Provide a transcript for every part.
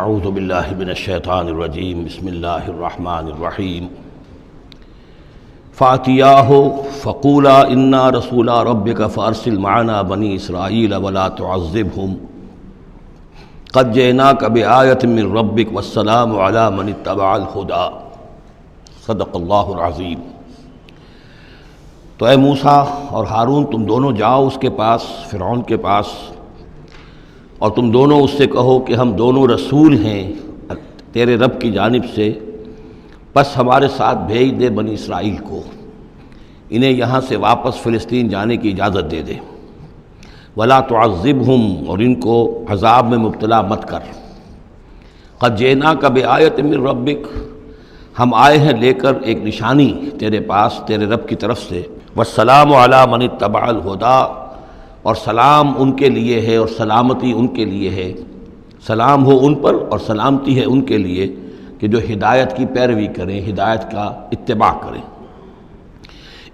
اعوذ باللہ من الشیطان الرجیم بسم اللہ الرحمن الرحیم فاتیاہ فقولا انا رسولا ربک فارسل معنا بنی اسرائیل ولا تعذبہم قد جئناک بآیۃ من ربک والسلام علی من اتبع الہدی صدق اللہ العظیم۔ تو اے موسیٰ اور ہارون، تم دونوں جاؤ اس کے پاس، فرعون کے پاس، اور تم دونوں اس سے کہو کہ ہم دونوں رسول ہیں تیرے رب کی جانب سے، بس ہمارے ساتھ بھیج دے بنی اسرائیل کو، انہیں یہاں سے واپس فلسطین جانے کی اجازت دے دے، ولا تعذبہم، اور ان کو عذاب میں مبتلا مت کر، قد جئناک بآیۃ من ربک، ہم آئے ہیں لے کر ایک نشانی تیرے پاس تیرے رب کی طرف سے، والسلام علی من اتبع الہدی، اور سلام ان کے لیے ہے اور سلامتی ان کے لیے ہے، سلام ہو ان پر اور سلامتی ہے ان کے لیے کہ جو ہدایت کی پیروی کریں، ہدایت کا اتباع کریں۔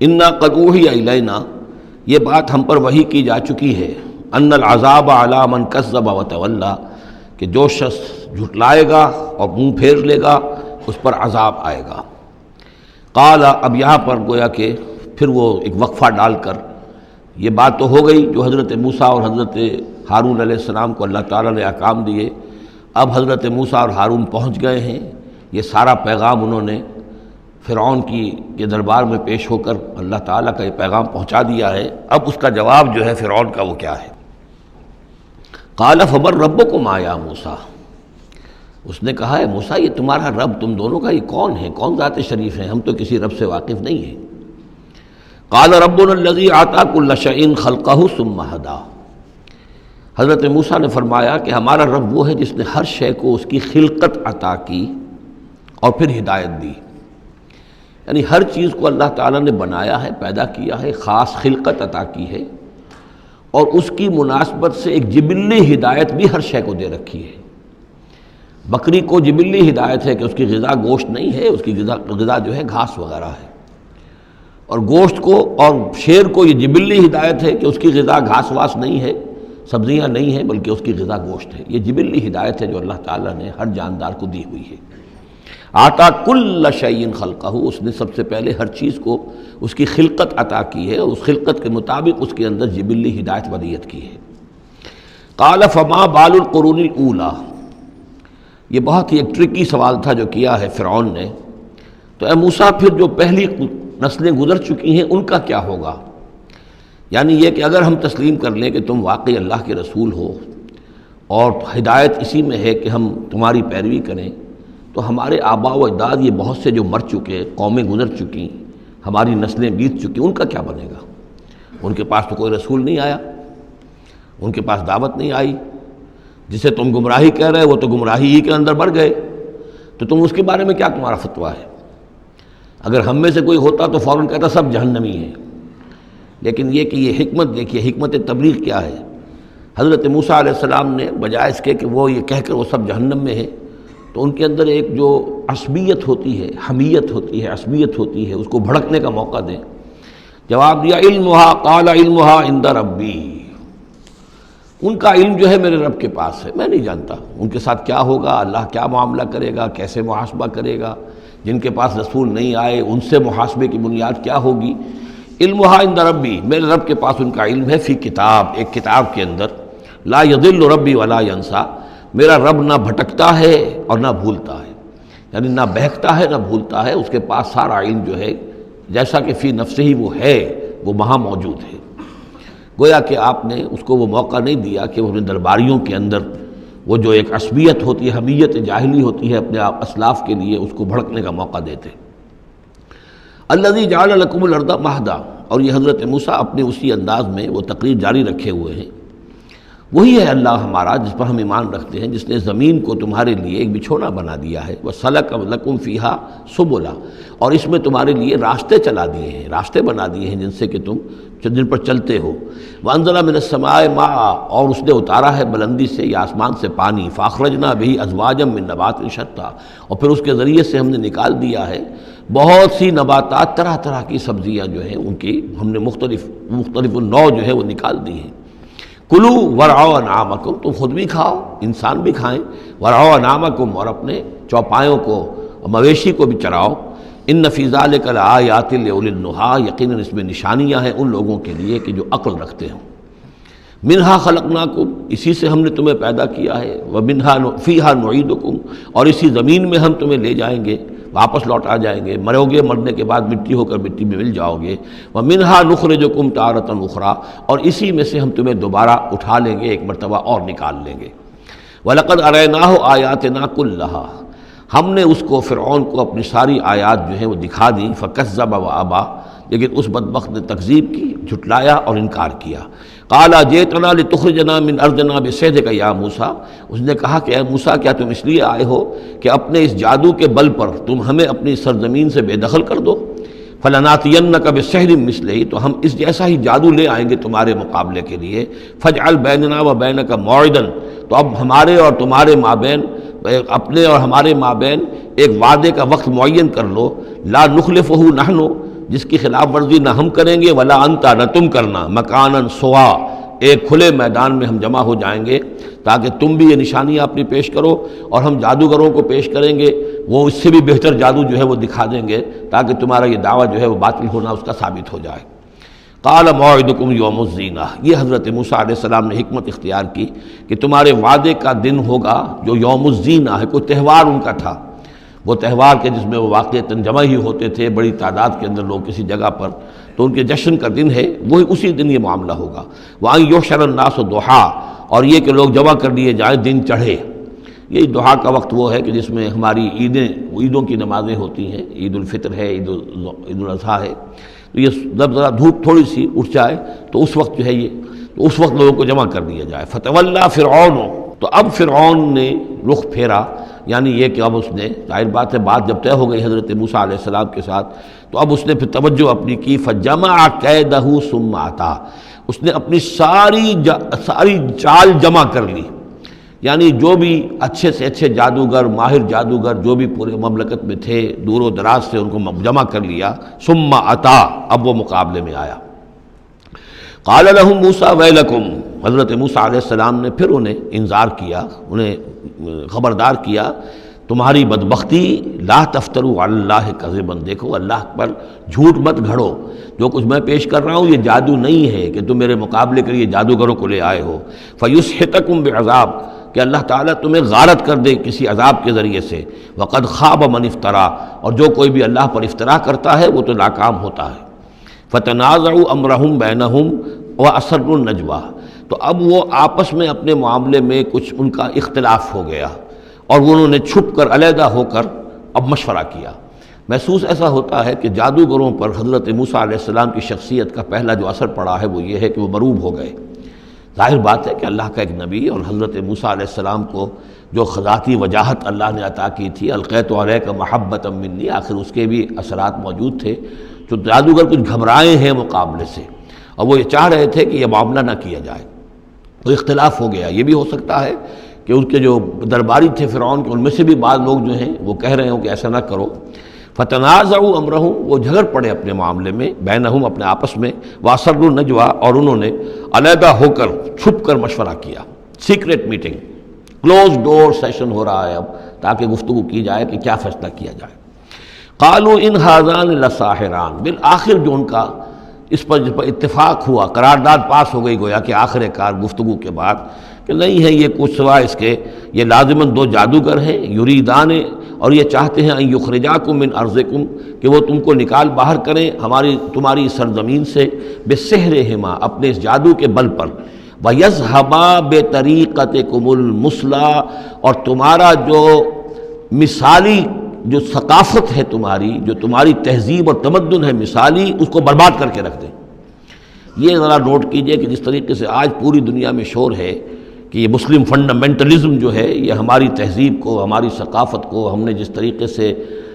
انا قد اوحی الینا، یہ بات ہم پر وحی کی جا چکی ہے، ان العذاب علی من کذب وتولی، کہ جو شخص جھٹلائے گا اور منہ پھیر لے گا اس پر عذاب آئے گا۔ قال، اب یہاں پر گویا کہ پھر وہ ایک وقفہ ڈال کر یہ بات تو ہو گئی جو حضرت موسیٰ اور حضرت ہارون علیہ السلام کو اللہ تعالیٰ نے احکام دیے، اب حضرت موسیٰ اور ہارون پہنچ گئے ہیں، یہ سارا پیغام انہوں نے فرعون کے دربار میں پیش ہو کر اللہ تعالیٰ کا یہ پیغام پہنچا دیا ہے۔ اب اس کا جواب جو ہے فرعون کا وہ کیا ہے؟ قال فمن ربکم یا موسیٰ، اس نے کہا ہے موسیٰ یہ تمہارا رب تم دونوں کا یہ کون ہے، کون ذات شریف ہے، ہم تو کسی رب سے واقف نہیں ہیں۔ قال ربنا الذی اعطی کل شیء خلقہ ثم ہدی، حضرت موسیٰ نے فرمایا کہ ہمارا رب وہ ہے جس نے ہر شے کو اس کی خلقت عطا کی اور پھر ہدایت دی، یعنی ہر چیز کو اللہ تعالیٰ نے بنایا ہے، پیدا کیا ہے، خاص خلقت عطا کی ہے، اور اس کی مناسبت سے ایک جبلی ہدایت بھی ہر شے کو دے رکھی ہے۔ بکری کو جبلی ہدایت ہے کہ اس کی غذا گوشت نہیں ہے، اس کی غذا جو ہے گھاس وغیرہ ہے، اور گوشت کو اور شیر کو یہ جبلی ہدایت ہے کہ اس کی غذا گھاس واس نہیں ہے، سبزیاں نہیں ہیں، بلکہ اس کی غذا گوشت ہے۔ یہ جبلی ہدایت ہے جو اللہ تعالیٰ نے ہر جاندار کو دی ہوئی ہے۔ آتا کل شیء خلقہ، اس نے سب سے پہلے ہر چیز کو اس کی خلقت عطا کی ہے، اور اس خلقت کے مطابق اس کے اندر جبلی ہدایت ودیت کی ہے۔ قال فما بال القرون الاولی، یہ بہت ہی ایک ٹرکی سوال تھا جو کیا ہے فرعون نے۔ تو اے موسیٰ پھر جو پہلی نسلیں گزر چکی ہیں ان کا کیا ہوگا؟ یعنی یہ کہ اگر ہم تسلیم کر لیں کہ تم واقعی اللہ کے رسول ہو اور ہدایت اسی میں ہے کہ ہم تمہاری پیروی کریں، تو ہمارے آباء و اجداد یہ بہت سے جو مر چکے، قومیں گزر چکی، ہماری نسلیں بیت چکی، ان کا کیا بنے گا؟ ان کے پاس تو کوئی رسول نہیں آیا، ان کے پاس دعوت نہیں آئی، جسے تم گمراہی کہہ رہے وہ تو گمراہی ہی کے اندر بڑھ گئے، تو تم اس کے بارے میں کیا تمہارا فتویٰ ہے؟ اگر ہم میں سے کوئی ہوتا تو فوراً کہتا سب جہنمی ہیں، لیکن یہ کہ یہ حکمت دیکھیے، حکمت تبلیغ کیا ہے۔ حضرت موسیٰ علیہ السلام نے بجائے اس کے کہ وہ یہ کہہ کر وہ سب جہنم میں ہیں، تو ان کے اندر ایک جو عصبیت ہوتی ہے، حمیت ہوتی ہے، عصبیت ہوتی ہے، اس کو بھڑکنے کا موقع دیں۔ جواب دیا علمھا، قال علمھا عند ربی، ان کا علم جو ہے میرے رب کے پاس ہے، میں نہیں جانتا ان کے ساتھ کیا ہوگا، اللہ کیا معاملہ کرے گا، کیسے محاسبہ کرے گا، جن کے پاس رسول نہیں آئے ان سے محاسبے کی بنیاد کیا ہوگی۔ علمھا عند ربی، میرے رب کے پاس ان کا علم ہے، فی کتاب، ایک کتاب کے اندر، لا یضل ربی ولا ینسیٰ، میرا رب نہ بھٹکتا ہے اور نہ بھولتا ہے، یعنی نہ بہکتا ہے نہ بھولتا ہے، اس کے پاس سارا علم جو ہے جیسا کہ فی نفسہ ہی وہ ہے، وہ وہاں موجود ہے۔ گویا کہ آپ نے اس کو وہ موقع نہیں دیا کہ وہ اپنے درباریوں کے اندر وہ جو ایک عصبیت ہوتی ہے، حمیت جاہلی ہوتی ہے اپنے آپ اسلاف کے لیے، اس کو بھڑکنے کا موقع دیتے۔ الذی جعل لکم الارض مہدا، اور یہ حضرت موسیٰ اپنے اسی انداز میں وہ تقریر جاری رکھے ہوئے ہیں، وہی ہے اللہ ہمارا جس پر ہم ایمان رکھتے ہیں، جس نے زمین کو تمہارے لیے ایک بچھونا بنا دیا ہے، وَسَلَكَ لَكُمْ فِيهَا سُبُلًا، اور اس میں تمہارے لیے راستے چلا دیے ہیں، راستے بنا دیے ہیں جن سے کہ تم جن پر چلتے ہو۔ وَأَنزَلَ مِنَ السَّمَاءِ مَاءً، اور اس نے اتارا ہے بلندی سے یا آسمان سے پانی، فَأَخْرَجْنَا بِهِ أَزْوَاجًا مِّن نَبَاتٍ شَتَّىٰ، اور پھر اس کے ذریعے سے ہم نے نکال دیا ہے بہت سی نباتات، طرح طرح کی سبزیاں جو ہیں ان کی ہم نے مختلف النوع جو ہے وہ نکال دی ہیں۔ کلو ورعوا انعامکم، تم خود بھی کھاؤ، انسان بھی کھائیں، ورعوا انعامکم، اور اپنے چوپایوں کو، مویشی کو بھی چراؤ، ان فی ذلک لآیات لأولی النہیٰ، یقیناً اس میں نشانیاں ہیں ان لوگوں کے لیے کہ جو عقل رکھتے ہوں۔ منہا خلقناکم، اسی سے ہم نے تمہیں پیدا کیا ہے، ومنہا فیہا نعیدکم، اور اسی زمین میں ہم تمہیں لے جائیں گے، واپس لوٹ آ جائیں گے، مرو گے، مرنے کے بعد مٹی ہو کر مٹی میں مل جاؤ گے، ومنہا نخرجکم تارۃ اخری، اور اسی میں سے ہم تمہیں دوبارہ اٹھا لیں گے، ایک مرتبہ اور نکال لیں گے۔ وَلَقَدْ أَرَيْنَاهُ آيَاتِنَا كُلَّهَا، ہم نے اس کو، فرعون کو، اپنی ساری آیات جو ہیں وہ دکھا دیں، فَكَذَّبَ وَأَبَى، لیکن اس بدبخت نے تکذیب کی، جھٹلایا اور انکار کیا۔ قَالَ جِئْتَنَا لِتُخْرِجَنَا مِنْ أَرْضِنَا بِسِحْرِكَ يَا موسیٰ، اس نے کہا کہ اے موسیٰ، کیا تم اس لیے آئے ہو کہ اپنے اس جادو کے بل پر تم ہمیں اپنی سرزمین سے بے دخل کر دو؟ فَلَنَأْتِيَنَّكَ بِسِحْرٍ مِثْلِهِ، تو ہم اس جیسا ہی جادو لے آئیں گے تمہارے مقابلے کے لیے۔ فَاجْعَلْ بَيْنَنَا وَبَيْنَكَ مَوْعِدًا، تو اب ہمارے اور تمہارے مابین، اپنے اور ہمارے مابین ایک وعدے کا وقت معین کر لو، لا نخلفہ نحن، جس کی خلاف ورزی نہ ہم کریں گے، ولا انتا، نہ تم کرنا، مکانا سوا، ایک کھلے میدان میں ہم جمع ہو جائیں گے تاکہ تم بھی یہ نشانیاں اپنی پیش کرو اور ہم جادوگروں کو پیش کریں گے، وہ اس سے بھی بہتر جادو جو ہے وہ دکھا دیں گے تاکہ تمہارا یہ دعویٰ جو ہے وہ باطل ہونا اس کا ثابت ہو جائے۔ قال موعدکم یوم الزینہ، یہ حضرت موسیٰ علیہ السلام نے حکمت اختیار کی کہ تمہارے وعدے کا دن ہوگا جو یوم الزینہ ہے، کوئی تہوار ان کا تھا، وہ تہوار کے جس میں وہ واقعتاً جمع ہی ہوتے تھے بڑی تعداد کے اندر لوگ کسی جگہ پر، تو ان کے جشن کا دن ہے، وہی اسی دن یہ معاملہ ہوگا۔ وَأَن يُحْشَرَ النَّاسُ ضُحًى، اور یہ کہ لوگ جمع کر لیے جائیں دن چڑھے۔ یہ دعا کا وقت وہ ہے کہ جس میں ہماری عیدوں کی نمازیں ہوتی ہیں، عید الفطر ہے، عید الاضحیٰ ہے، تو یہ جب ذرا دھوپ تھوڑی سی اٹھ جائے تو اس وقت جو ہے یہ، تو اس وقت لوگوں کو جمع کر دیا جائے۔ فَتَوَلَّىٰ فِرْعَوْنُ، تو اب فرعون نے رخ پھیرا، یعنی یہ کہ اب اس نے، ظاہر بات ہے بات جب طے ہو گئی حضرت موسیٰ علیہ السلام کے ساتھ، تو اب اس نے پھر توجہ اپنی کی، فَجَمَعَ كَيْدَهُ ثُمَّ أَتَىٰ، اس نے اپنی ساری چال جمع کر لی، یعنی جو بھی اچھے سے اچھے جادوگر، ماہر جادوگر جو بھی پورے مملکت میں تھے، دور و دراز سے ان کو جمع کر لیا۔ ثم اتا، اب وہ مقابلے میں آیا۔ قال لهم موسیٰ ویلکم، حضرت موسیٰ علیہ السلام نے پھر انہیں انذار کیا، انہیں خبردار کیا، تمہاری بدبختی، لا تفتروا علی اللہ کذبا، دیکھو اللہ پر جھوٹ مت گھڑو، جو کچھ میں پیش کر رہا ہوں یہ جادو نہیں ہے کہ تم میرے مقابلے کے لیے جادوگروں کو لے آئے ہو۔ فیسحتکم بعذاب، کہ اللہ تعالیٰ تمہیں غارت کر دے کسی عذاب کے ذریعے سے۔ وقد خاب من افترا، اور جو کوئی بھی اللہ پر افترا کرتا ہے وہ تو ناکام ہوتا ہے۔ فتنازعوا امرهم بینہم واسروا النجوى، تو اب وہ آپس میں اپنے معاملے میں کچھ ان کا اختلاف ہو گیا اور انہوں نے چھپ کر، علیحدہ ہو کر اب مشورہ کیا۔ محسوس ایسا ہوتا ہے کہ جادوگروں پر حضرت موسیٰ علیہ السلام کی شخصیت کا پہلا جو اثر پڑا ہے وہ یہ ہے کہ وہ مروب ہو گئے۔ ظاہر بات ہے کہ اللہ کا ایک نبی اور حضرت موسیٰ علیہ السلام کو جو ذاتی وجاہت اللہ نے عطا کی تھی، القیت علیک محبۃ منی، آخر اس کے بھی اثرات موجود تھے، جو جادوگر کچھ گھبرائے ہیں مقابلے سے، اور وہ یہ چاہ رہے تھے کہ یہ معاملہ نہ کیا جائے، تو اختلاف ہو گیا۔ یہ بھی ہو سکتا ہے کہ ان کے جو درباری تھے فرعون کے، ان میں سے بھی بعض لوگ جو ہیں وہ کہہ رہے ہوں کہ ایسا نہ کرو۔ فتنازعوا امرهم، وہ جھگڑ پڑے اپنے معاملے میں، بینہم، اپنے آپس میں، واسروا النجوى، اور انہوں نے علیحدہ ہو کر، چھپ کر مشورہ کیا، سیکریٹ میٹنگ، کلوز ڈور سیشن ہو رہا ہے اب، تاکہ گفتگو کی جائے کہ کیا فیصلہ کیا جائے۔ قالوا ان ھذان لساحران، بالآخر جو ان کا اس پر اتفاق ہوا، قرارداد پاس ہو گئی گویا کہ آخر کار گفتگو کے بعد، کہ نہیں ہے یہ کچھ سوائے اس کے، یہ لازماً دو جادوگر ہیں، یریدان، اور یہ چاہتے ہیں ان یخرجاکم من ارضکم، کہ وہ تم کو نکال باہر کریں تمہاری سرزمین سے، بسحرہما، اپنے اس جادو کے بل پر، ویذھبا بطریقتکم المثلی، اور تمہارا جو مثالی جو ثقافت ہے تمہاری، جو تمہاری تہذیب اور تمدن ہے مثالی، اس کو برباد کر کے رکھ دیں۔ یہ ذرا نوٹ کیجئے کہ جس طریقے سے آج پوری دنیا میں شور ہے کہ یہ مسلم فنڈامنٹلزم جو ہے، یہ ہماری تہذیب کو، ہماری ثقافت کو، ہم نے جس طریقے سے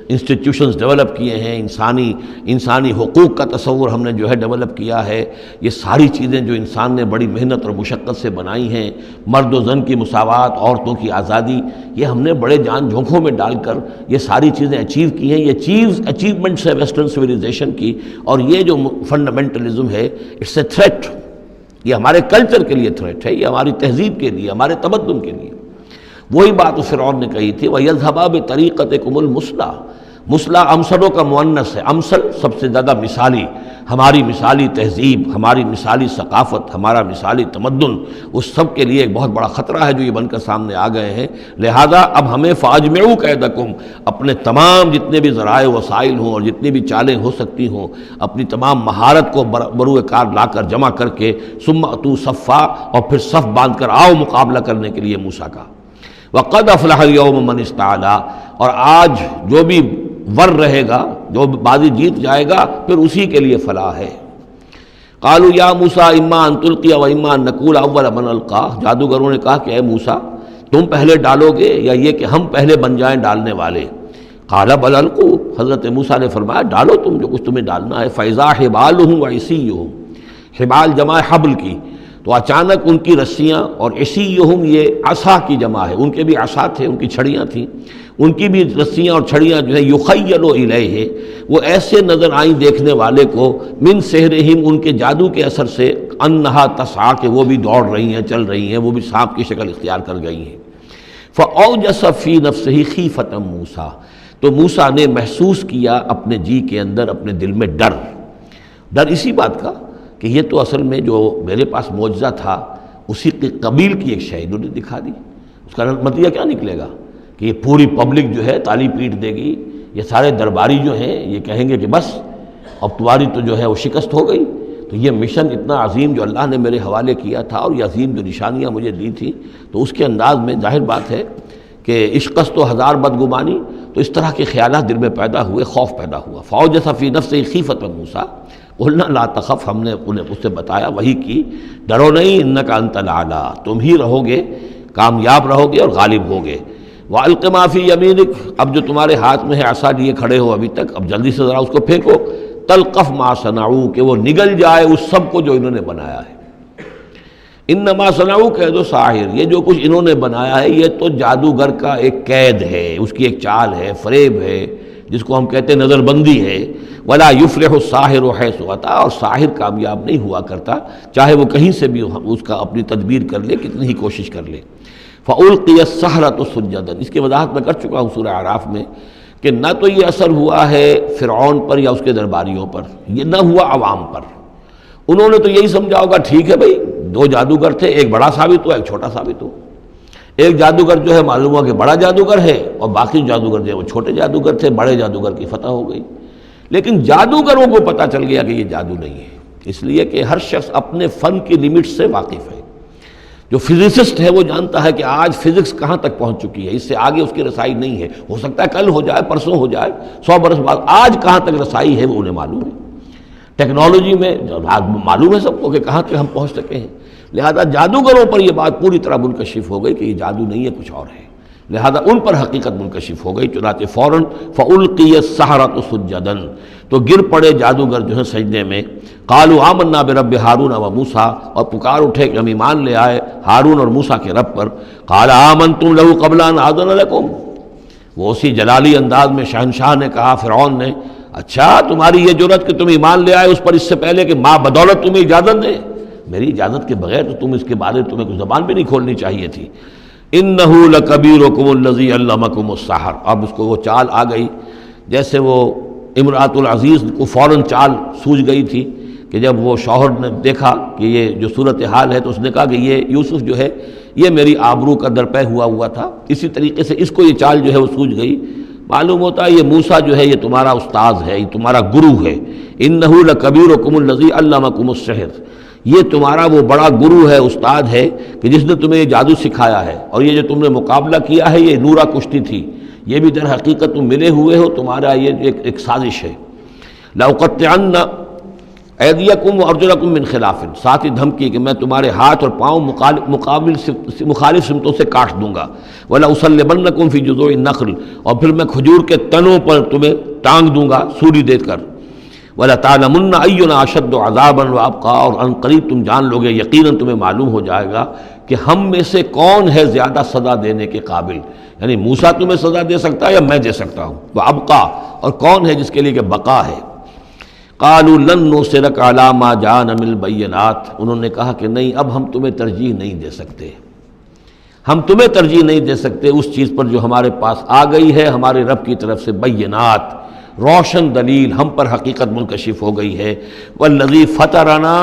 انسٹیٹیوشنز ڈیولپ کیے ہیں، انسانی حقوق کا تصور ہم نے جو ہے ڈیولپ کیا ہے، یہ ساری چیزیں جو انسان نے بڑی محنت اور مشقت سے بنائی ہیں، مرد و زن کی مساوات، عورتوں کی آزادی، یہ ہم نے بڑے جان جھونکوں میں ڈال کر یہ ساری چیزیں اچیو کی ہیں۔ یہ اچیومنٹس ہے ویسٹرن سویلائزیشن کی، اور یہ جو فنڈامنٹلزم ہے، اٹس اے تھریٹ یہ ہمارے کلچر کے لیے تھریٹ ہے، یہ ہماری تہذیب کے لیے، ہمارے تمدن کے لیے۔ وہی بات فرعون نے کہی تھی وَيَذْهَبَا بِطَرِيقَتِكُمُ الْمُثْلَىٰ، مثلا امثلوں کا مؤنث ہے، امثل سب سے زیادہ مثالی، ہماری مثالی تہذیب، ہماری مثالی ثقافت، ہمارا مثالی تمدن، اس سب کے لیے ایک بہت بڑا خطرہ ہے جو یہ بن کر سامنے آ گئے ہیں۔ لہذا اب ہمیں فَأَجْمِعُوا كَيْدَكُمْ، اپنے تمام جتنے بھی ذرائع وسائل ہوں اور جتنی بھی چالیں ہو سکتی ہوں، اپنی تمام مہارت کو بروئے کار لا کر جمع کر کے ثُمَّ أْتُوا صَفًّا، اور پھر صف باندھ کر آؤ مقابلہ کرنے کے لیے موسیٰ کا۔ وَقَدْ أَفْلَحَ الْيَوْمَ مَنِ اسْتَعْلَىٰ، اور آج جو بھی ور رہے گا، جو بازی جیت جائے گا، پھر اسی کے لیے فلاح ہے۔ قالوا یا موسیٰ اما ان تلقی و اما ان نکون اول من القا، جادوگروں نے کہا کہ اے موسیٰ تم پہلے ڈالو گے یا یہ کہ ہم پہلے بن جائیں ڈالنے والے؟ قال بل القوا، حضرت موسیٰ نے فرمایا ڈالو تم جو کچھ تمہیں ڈالنا ہے۔ فاذا حبالهم وعصیهم، حبال جمع حبل کی، تو اچانک ان کی رسیاں، اور عصیہم یہ عصا کی جمع ہے، ان کے بھی عصا تھے، ان کی چھڑیاں تھیں، ان کی بھی رسیاں اور چھڑیاں جو ہے یخیل الیہ، وہ ایسے نظر آئیں دیکھنے والے کو، من سحرہم، ان کے جادو کے اثر سے، انہا تسعی، کہ وہ بھی دوڑ رہی ہیں، چل رہی ہیں، وہ بھی سانپ کی شکل اختیار کر گئی ہیں۔ فاوجس فی نفسہ خیفۃ موسیٰ، تو موسیٰ نے محسوس کیا اپنے جی کے اندر، اپنے دل میں ڈر اسی بات کا کہ یہ تو اصل میں جو میرے پاس معجزہ تھا اسی کے قبیل کی ایک شے انہوں نے دکھا دی۔ اس کا نتیجہ کیا نکلے گا کہ یہ پوری پبلک جو ہے تالی پیٹ دے گی، یہ سارے درباری جو ہیں یہ کہیں گے کہ بس اب تمہاری تو جو ہے وہ شکست ہو گئی۔ تو یہ مشن اتنا عظیم جو اللہ نے میرے حوالے کیا تھا، اور یہ عظیم جو نشانیاں مجھے دی تھیں، تو اس کے انداز میں ظاہر بات ہے کہ عشقست و ہزار بدگمانی، تو اس طرح کے خیالات دل میں پیدا ہوئے، خوف پیدا ہوا۔ فاوجس فی نفسہ خیفۃ موسیٰ قلنا لا تخف، ہم نے انہیں اس سے بتایا، وہی کی، ڈرو نہیں، انک انت الاعلیٰ، تم ہی رہو گے، کامیاب رہو گے اور غالب ہوگے۔ وَأَلْقِ مَا فِي يَمِينِكَ، اب جو تمہارے ہاتھ میں ہے عصا لیے کھڑے ہو ابھی تک، اب جلدی سے ذرا اس کو پھینکو، تلقف ما صنعوا، کہ وہ نگل جائے اس سب کو جو انہوں نے بنایا ہے۔ انما صنعوا کید ساحر، یہ جو کچھ انہوں نے بنایا ہے یہ تو جادوگر کا ایک قید ہے، اس کی ایک چال ہے، فریب ہے، جس کو ہم کہتے ہیں نظر بندی ہے۔ ولا یفلح الساحر حیث اتی، اور ساحر کامیاب نہیں ہوا کرتا چاہے وہ کہیں سے بھی اس کا اپنی تدبیر کر لے، کتنی ہی کوشش کر لے۔ فَأُلْقِيَ السَّحَرَةُ سُجَّدًا، اس کی وضاحت میں کر چکا ہوں سورہ اعراف میں کہ نہ تو یہ اثر ہوا ہے فرعون پر یا اس کے درباریوں پر، یہ نہ ہوا عوام پر۔ انہوں نے تو یہی سمجھا ہوگا ٹھیک ہے بھائی، دو جادوگر تھے، ایک بڑا ثابت ہوا ایک چھوٹا ثابت ہوا، ایک جادوگر جو ہے معلوم ہوا کہ بڑا جادوگر ہے، اور باقی جادوگر جو ہے وہ چھوٹے جادوگر تھے، بڑے جادوگر کی فتح ہو گئی۔ لیکن جادوگروں کو پتہ چل گیا کہ یہ جادو نہیں ہے، اس لیے کہ ہر شخص اپنے فن کی لیمٹ سے واقف ہے۔ جو فزسسٹ ہے وہ جانتا ہے کہ آج فزکس کہاں تک پہنچ چکی ہے، اس سے آگے اس کی رسائی نہیں ہے، ہو سکتا ہے کل ہو جائے، پرسوں ہو جائے، 100 برس بعد، آج کہاں تک رسائی ہے وہ انہیں معلوم ہے۔ ٹیکنالوجی میں معلوم ہے سب کو کہ کہاں تک ہم پہنچ سکے ہیں، لہذا جادوگروں پر یہ بات پوری طرح منکشف ہو گئی کہ یہ جادو نہیں ہے، کچھ اور ہے، لہذا ان پر حقیقت منکشف ہو گئی، چنانچہ فوراً فَأُلْقِيَ السَّحَرَةُ سُجَّدًا، تو گر پڑے جادوگر جو ہیں سجدے میں۔ قالوا آمنا برب ہارون و موسیٰ، اور پکار اٹھے کہ ہم ایمان لے آئے ہارون اور موسیٰ کے رب پر۔ قال آمنتم له قبل ان آذن لكم، وہ اسی جلالی انداز میں شہنشاہ نے کہا، فرعون نے، اچھا تمہاری یہ جرت کہ تم ایمان لے آئے اس پر اس سے پہلے کہ ماں بدولت تمہیں اجازت دے، میری اجازت کے بغیر تو تم اس کے بارے تمہیں کوئی زبان بھی نہیں کھولنی چاہیے تھی۔ انه لکبیرکم الذی علمکم السحر، اب اس کو وہ چال آ گئی جیسے وہ امرأۃ العزیز کو فوراً چال سوجھ گئی تھی کہ جب وہ شوہر نے دیکھا کہ یہ جو صورتحال ہے تو اس نے کہا کہ یہ یوسف جو ہے یہ میری آبرو کا درپے ہوا تھا، اسی طریقے سے اس کو یہ چال جو ہے وہ سوجھ گئی۔ معلوم ہوتا ہے یہ موسیٰ جو ہے یہ تمہارا استاذ ہے، یہ تمہارا گرو ہے۔ انہ لکبیرکم الذی علمکم السحر، یہ تمہارا وہ بڑا گرو ہے، استاد ہے کہ جس نے تمہیں یہ جادو سکھایا ہے، اور یہ جو تم نے مقابلہ کیا ہے یہ نورا کشتی تھی، یہ بھی در حقیقت تم ملے ہوئے ہو، تمہارا یہ ایک سازش ہے۔ لأقطعن ایدیکم وارجلکم من خلاف، ساتھ ہی دھمکی کہ میں تمہارے ہاتھ اور پاؤں مخالف سمتوں سے کاٹ دوں گا۔ ولاصلبنکم فی جذوع النخل، اور پھر میں کھجور کے تنوں پر تمہیں ٹانگ دوں گا سولی دے کر۔ وَلَتَعْلَمُنَّ أَيُّنَا أَشَدُّ عَذَابًا وَأَبْقَىٰ، اور ان قریب تم جان لوگے، یقیناً تمہیں معلوم ہو جائے گا کہ ہم میں سے کون ہے زیادہ سزا دینے کے قابل، یعنی موسیٰ تمہیں سزا دے سکتا ہے یا میں دے سکتا ہوں، وَأَبْقَىٰ، اور کون ہے جس کے لیے کہ بقا ہے۔ قالوا لن نرسلک علی ما جاءنا من البینات، انہوں نے کہا کہ نہیں، اب ہم تمہیں ترجیح نہیں دے سکتے، ہم تمہیں ترجیح نہیں دے سکتے اس چیز پر جو ہمارے پاس آ گئی ہے ہمارے رب کی طرف سے بینات، روشن دلیل ہم پر حقیقت منکشف ہو گئی ہے، والذی فطرنا،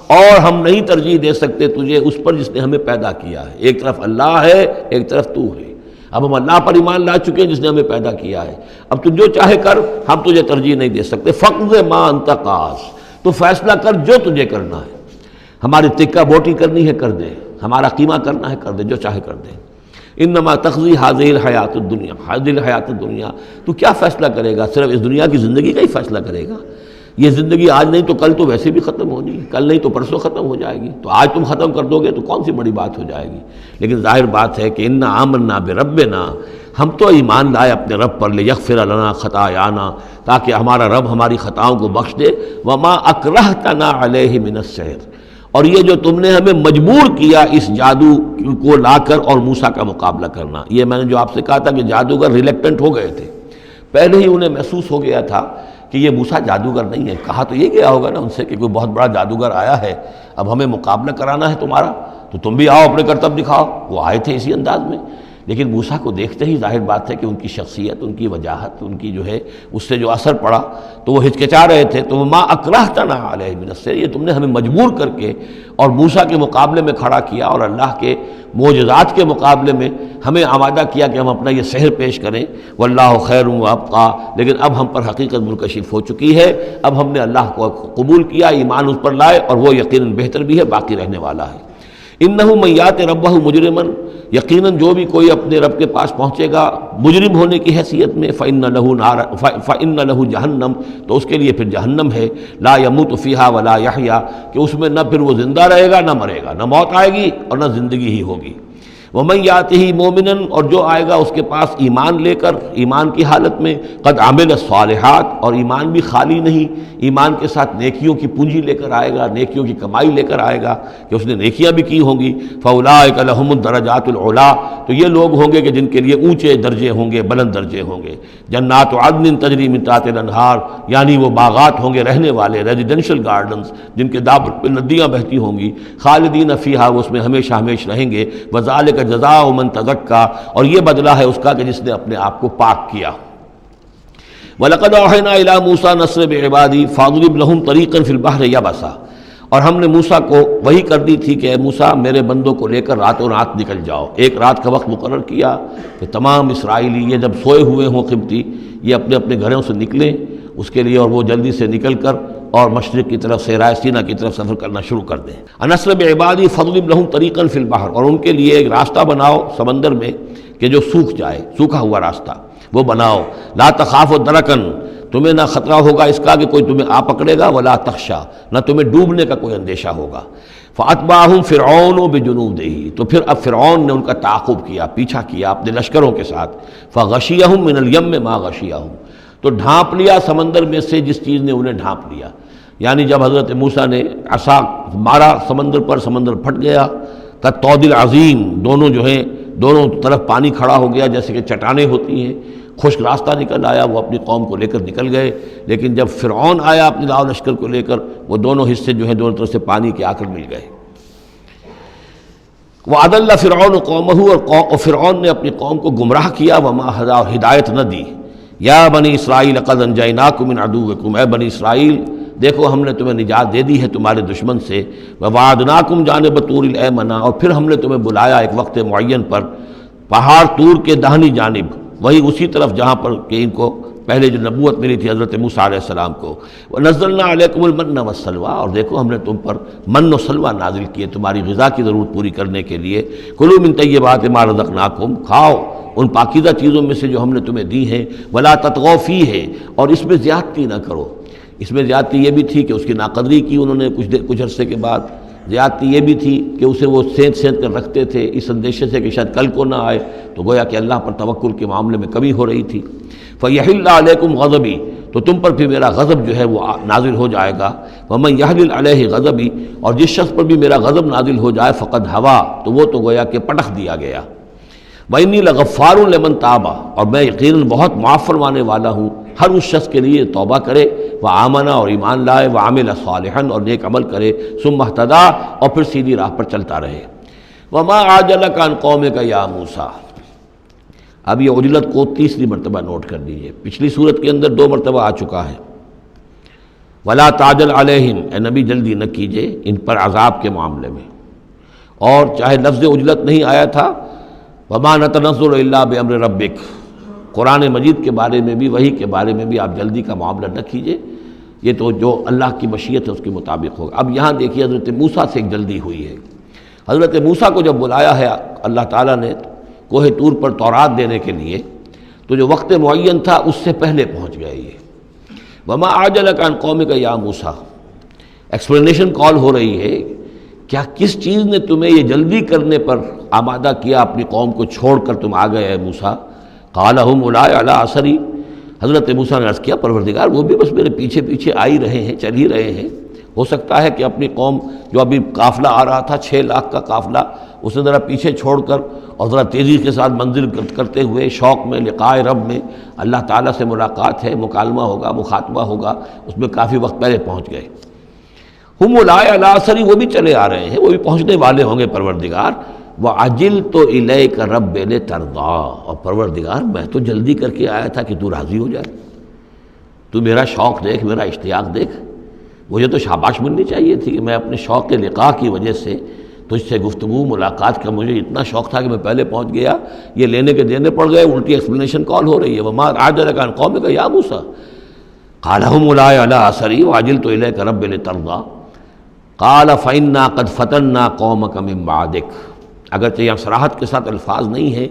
اور ہم نہیں ترجیح دے سکتے تجھے اس پر جس نے ہمیں پیدا کیا ہے، ایک طرف اللہ ہے ایک طرف تو ہے، اب ہم اللہ پر ایمان لا چکے ہیں جس نے ہمیں پیدا کیا ہے، اب تو جو چاہے کر، ہم تجھے ترجیح نہیں دے سکتے، فقض ما انت قاض، تو فیصلہ کر جو تجھے کرنا ہے، ہماری تکہ بوٹی کرنی ہے کر دے، ہمارا قیمہ کرنا ہے کر دے، جو چاہے کر دے، انما تقضی هذه الحیات الدنیا، هذه الحیات الدنیا، تو کیا فیصلہ کرے گا؟ صرف اس دنیا کی زندگی کا ہی فیصلہ کرے گا؟ یہ زندگی آج نہیں تو کل تو ویسے بھی ختم ہونی ہے، کل نہیں تو پرسوں ختم ہو جائے گی، تو آج تم ختم کر دو گے تو کون سی بڑی بات ہو جائے گی؟ لیکن ظاہر بات ہے کہ انا آمنا بربنا، ہم تو ایمان لائے اپنے رب پر، لیغفر لنا خطایانا، تاکہ ہمارا رب ہماری خطاؤں کو بخش دے، وما اکرہتنا علیہ من السحر، اور یہ جو تم نے ہمیں مجبور کیا اس جادو کو لا کر اور موسیٰ کا مقابلہ کرنا، یہ میں نے جو آپ سے کہا تھا کہ جادوگر ریلیکٹنٹ ہو گئے تھے، پہلے ہی انہیں محسوس ہو گیا تھا کہ یہ موسیٰ جادوگر نہیں ہے، کہا تو یہ گیا ہوگا نا ان سے کہ کوئی بہت بڑا جادوگر آیا ہے، اب ہمیں مقابلہ کرانا ہے تمہارا، تو تم بھی آؤ اپنے کرتب دکھاؤ، وہ آئے تھے اسی انداز میں، لیکن موسیٰ کو دیکھتے ہی ظاہر بات ہے کہ ان کی شخصیت، ان کی وجاہت، ان کی جو ہے اس سے جو اثر پڑا تو وہ ہچکچا رہے تھے، تو ما اکرہتنا علیہ من السحر، یہ تم نے ہمیں مجبور کر کے اور موسیٰ کے مقابلے میں کھڑا کیا اور اللہ کے معجزات کے مقابلے میں ہمیں آمادہ کیا کہ ہم اپنا یہ سحر پیش کریں، واللہ خیر وابقیٰ، لیکن اب ہم پر حقیقت منکشف ہو چکی ہے، اب ہم نے اللہ کو قبول کیا، ایمان اس پر لائے، اور وہ یقیناً بہتر بھی ہے، باقی رہنے والا ہے۔ انہ من یات ربہ مجرما، یقیناً جو بھی کوئی اپنے رب کے پاس پہنچے گا مجرم ہونے کی حیثیت میں، فإن لہ جہنم، تو اس کے لیے پھر جہنم ہے، لا یموت فیہا ولا یحیا، کہ اس میں نہ پھر وہ زندہ رہے گا نہ مرے گا، نہ موت آئے گی اور نہ زندگی ہی ہوگی۔ ومن یاتہ مومنا، اور جو آئے گا اس کے پاس ایمان لے کر، ایمان کی حالت میں، قد عمل الصالحات، اور ایمان بھی خالی نہیں، ایمان کے ساتھ نیکیوں کی پونجی لے کر آئے گا، نیکیوں کی کمائی لے کر آئے گا کہ اس نے نیکیاں بھی کی ہوں گی، فاولئک لہم الدرجات العلی، تو یہ لوگ ہوں گے کہ جن کے لیے اونچے درجے ہوں گے، بلند درجے ہوں گے، جنات عدن تجری من تحتہا الانہار، یعنی وہ باغات ہوں گے رہنے والے، ریزیڈینشل گارڈنز جن کے دامن پہ ندیاں بہتی ہوں گی، خالدین فیہا، وہ اس میں ہمیشہ ہمیش رہیں گے، وذالک جزاء من تزکیٰ، اور یہ بدلہ ہے اس کا کہ جس نے اپنے آپ کو پاک کیا۔ وَلَقَدْ أَوْحَيْنَا إِلَىٰ مُوسَىٰ نَسْرِ بِعِبَادِي فَاضْرِبْ لَهُمْ طَرِيقًا فِي الْبَحْرِ يَبَسًا، اور ہم نے موسیٰ کو وہی کر دی تھی کہ اے موسیٰ میرے بندوں کو لے کر راتوں رات نکل جاؤ، ایک رات کا وقت مقرر کیا کہ تمام اسرائیلی یہ جب سوئے ہوئے ہوں قبطی، یہ اپنے اپنے گھروں سے نکلیں اس کے لیے، اور وہ جلدی سے نکل کر اور مشرق کی طرف صحرائے سینا کی طرف سفر کرنا شروع کر دیں۔ نسر بعبادی فضرب لہم طریقا فی البحر، اور ان کے لیے ایک راستہ بناؤ سمندر میں کہ جو سوکھ جائے، سوکھا ہوا راستہ وہ بناؤ، لا تخاف درکن، تمہیں نہ خطرہ ہوگا اس کا کہ کوئی تمہیں آ پکڑے گا، ولا تخشا، نہ تمہیں ڈوبنے کا کوئی اندیشہ ہوگا۔ فاتبعہم فرعون بجنودہ، تو پھر اب فرعون نے ان کا تعاقب کیا، پیچھا کیا اپنے لشکروں کے ساتھ، فغشیہم من الیم ما غشیہم، تو ڈھانپ لیا سمندر میں سے جس چیز نے انہیں ڈھانپ لیا، یعنی جب حضرت موسیٰ نے عصا مارا سمندر پر، سمندر پھٹ گیا، کالطود العظیم، دونوں جو ہیں دونوں طرف پانی کھڑا ہو گیا جیسے کہ چٹانیں ہوتی ہیں، خشک راستہ نکل آیا، وہ اپنی قوم کو لے کر نکل گئے، لیکن جب فرعون آیا اپنے لاؤ لشکر کو لے کر، وہ دونوں حصے جو ہیں دونوں طرف سے پانی کے آ کر مل گئے۔ وَأَضَلَّ فِرْعَوْنُ قَوْمَهُ، اور فرعون نے اپنی قوم کو گمراہ کیا، وَمَا هَدَىٰ، ہدایت نہ دی۔ یا بنی اسرائیل قد انجیناکم من عدوکم، اے بنی اسرائیل دیکھو ہم نے تمہیں نجات دے دی ہے تمہارے دشمن سے، ووعدناکم جانب طور الایمن، اور پھر ہم نے تمہیں بلایا ایک وقت معین پر پہاڑ طور کے داہنی جانب، وہی اسی طرف جہاں پر کہ ان کو پہلے جو نبوت ملی تھی حضرت موسیٰ علیہ السلام کو، وَنَزَّلْنَا عَلَيْكُمُ الْمَنَّ وَالسَّلْوَىٰ، اور دیکھو ہم نے تم پر من و سلوہ نازل کیے تمہاری غذا کی ضرورت پوری کرنے کے لیے، کُلُوا مِن طَیِّبَاتِ مَا رَزَقْنَاکُمْ، کھاؤ ان پاکیزہ چیزوں میں سے جو ہم نے تمہیں دی ہیں، وَلَا تَطْغَوْا فِیہِ، اور اس میں زیادتی نہ کرو۔ اس میں زیادتی یہ بھی تھی کہ اس کی ناقدری کی انہوں نے کچھ عرصے کے بعد، زیادتی یہ بھی تھی کہ اسے وہ سینت کر رکھتے تھے اس اندیشے سے کہ شاید کل کو نہ آئے، تو گویا کہ اللہ پر توکل کے معاملے میں کمی ہو رہی تھی۔ فَيَحِلَّ عَلَيْكُمْ غَضَبِي، تو تم پر بھی میرا غضب جو ہے وہ نازل ہو جائے گا، وَمَن يَحْلِلْ عَلَيْهِ غَضَبِي، اور جس شخص پر بھی میرا غضب نازل ہو جائے فقد ہوا، تو وہ تو گویا کہ پٹخ دیا گیا۔ وَإِنِّي لَغَفَّارٌ لِمَن تَابَ، اور میں یقیناً بہت معاف فرمانے والا ہوں ہر اس شخص کے لیے توبہ کرے، وہ آمنا اور ایمان لائے، وہ عامل صالحاً اور نیک عمل کرے، ثم اہتدیٰ اور پھر سیدھی راہ پر چلتا رہے۔ وما عاجلک عن قومک یا موسیٰ، اب یہ عجلت کو تیسری مرتبہ نوٹ کر لیجیے، پچھلی صورت کے اندر 2 مرتبہ آ چکا ہے۔ ولا تعجل علیہم، اے نبی جلدی نہ کیجیے ان پر عذاب کے معاملے میں، اور چاہے لفظ عجلت نہیں آیا تھا وما نتنزل الا بامر ربک، قرآن مجید کے بارے میں بھی، وحی کے بارے میں بھی آپ جلدی کا معاملہ نہ کیجیے، یہ تو جو اللہ کی مشیت ہے اس کے مطابق ہوگا۔ اب یہاں دیکھیے حضرت موسیٰ سے ایک جلدی ہوئی ہے۔ حضرت موسیٰ کو جب بلایا ہے اللہ تعالیٰ نے کوہ طور پر تورات دینے کے لیے، تو جو وقت معین تھا اس سے پہلے پہنچ گئے یہ۔ وما عاجلک عن قومک یا موسیٰ، ایکسپلینیشن کال ہو رہی ہے، کیا کس چیز نے تمہیں یہ جلدی کرنے پر آمادہ کیا، اپنی قوم کو چھوڑ کر تم آ گئے اے موسیٰ؟ قال هم اولئک علی اثری، حضرت موسیٰ نے عرض کیا پروردگار وہ بھی بس میرے پیچھے پیچھے آ ہی رہے ہیں، چل ہی رہے ہیں، ہو سکتا ہے کہ اپنی قوم جو ابھی قافلہ آ رہا تھا 6 لاکھ کا قافلہ، اسے ذرا پیچھے چھوڑ کر اور ذرا تیزی کے ساتھ منزل کرتے ہوئے شوق میں لقاء رب میں، اللہ تعالیٰ سے ملاقات ہے، مکالمہ ہوگا، مخاطبہ ہوگا، اس میں کافی وقت پہلے پہنچ گئے۔ ہم اولئک علی اثری، وہ بھی چلے آ رہے ہیں، وہ بھی پہنچنے والے ہوں گے پروردگار۔ وعجلت الیک رب لترضیٰ، اور پروردگار میں تو جلدی کر کے آیا تھا کہ تو راضی ہو جائے، تو میرا شوق دیکھ، میرا اشتیاق دیکھ، مجھے تو شاباش ملنی چاہیے تھی کہ میں اپنے شوق لقاء کی وجہ سے تجھ سے گفتگو ملاقات کا مجھے اتنا شوق تھا کہ میں پہلے پہنچ گیا، یہ لینے کے دینے پڑ گئے، الٹی ایکسپلینیشن کال ہو رہی ہے۔ وما عاجلک عن قومک یا موسیٰ قال هم اولئک علی اثری وعجلت الیک رب لترضیٰ قال فإنا قد فتنا قومک من بعدک، اگرچہ یہاں صراحت کے ساتھ الفاظ نہیں ہیں،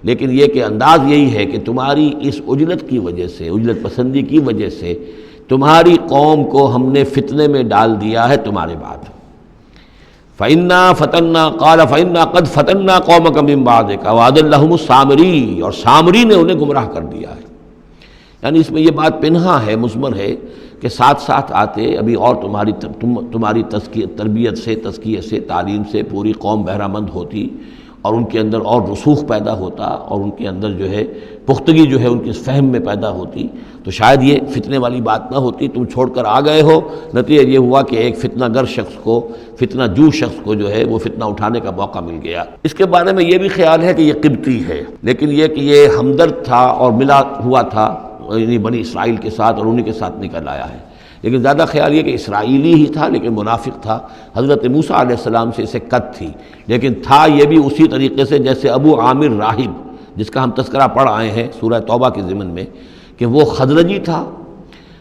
لیکن یہ کہ انداز یہی ہے کہ تمہاری اس عجلت کی وجہ سے، عجلت پسندی کی وجہ سے تمہاری قوم کو ہم نے فتنے میں ڈال دیا ہے تمہارے بعد۔ فَإِنَّا فَتَنَّا قَالَ فَإِنَّا قَدْ فَتَنَّا قَوْمَكَ مِن بَعْدِكَ وَأَضَلَّهُمُ السَّامِرِيُّ، اور سامری نے انہیں گمراہ کر دیا ہے۔ یعنی اس میں یہ بات پنہا ہے، مضمر ہے کہ ساتھ ساتھ آتے ابھی اور تمہاری تربیت سے، تزکیے سے، تعلیم سے پوری قوم بہرہ مند ہوتی، اور ان کے اندر اور رسوخ پیدا ہوتا، اور ان کے اندر جو ہے پختگی جو ہے ان کے فہم میں پیدا ہوتی، تو شاید یہ فتنے والی بات نہ ہوتی۔ تم چھوڑ کر آ گئے ہو، نتیجہ یہ ہوا کہ ایک فتنہ گر شخص کو، فتنہ جو شخص کو جو ہے وہ فتنہ اٹھانے کا موقع مل گیا۔ اس کے بارے میں یہ بھی خیال ہے کہ یہ قبطی ہے، لیکن یہ کہ یہ ہمدرد تھا اور ملا ہوا تھا یعنی بنی اسرائیل کے ساتھ، اور انہی کے ساتھ نکل آیا ہے، لیکن زیادہ خیال یہ کہ اسرائیلی ہی تھا لیکن منافق تھا۔ حضرت موسیٰ علیہ السلام سے اسے قد تھی، لیکن تھا یہ بھی اسی طریقے سے جیسے ابو عامر راہب، جس کا ہم تذکرہ پڑھ آئے ہیں سورہ توبہ کے ضمن میں، کہ وہ خزرجی تھا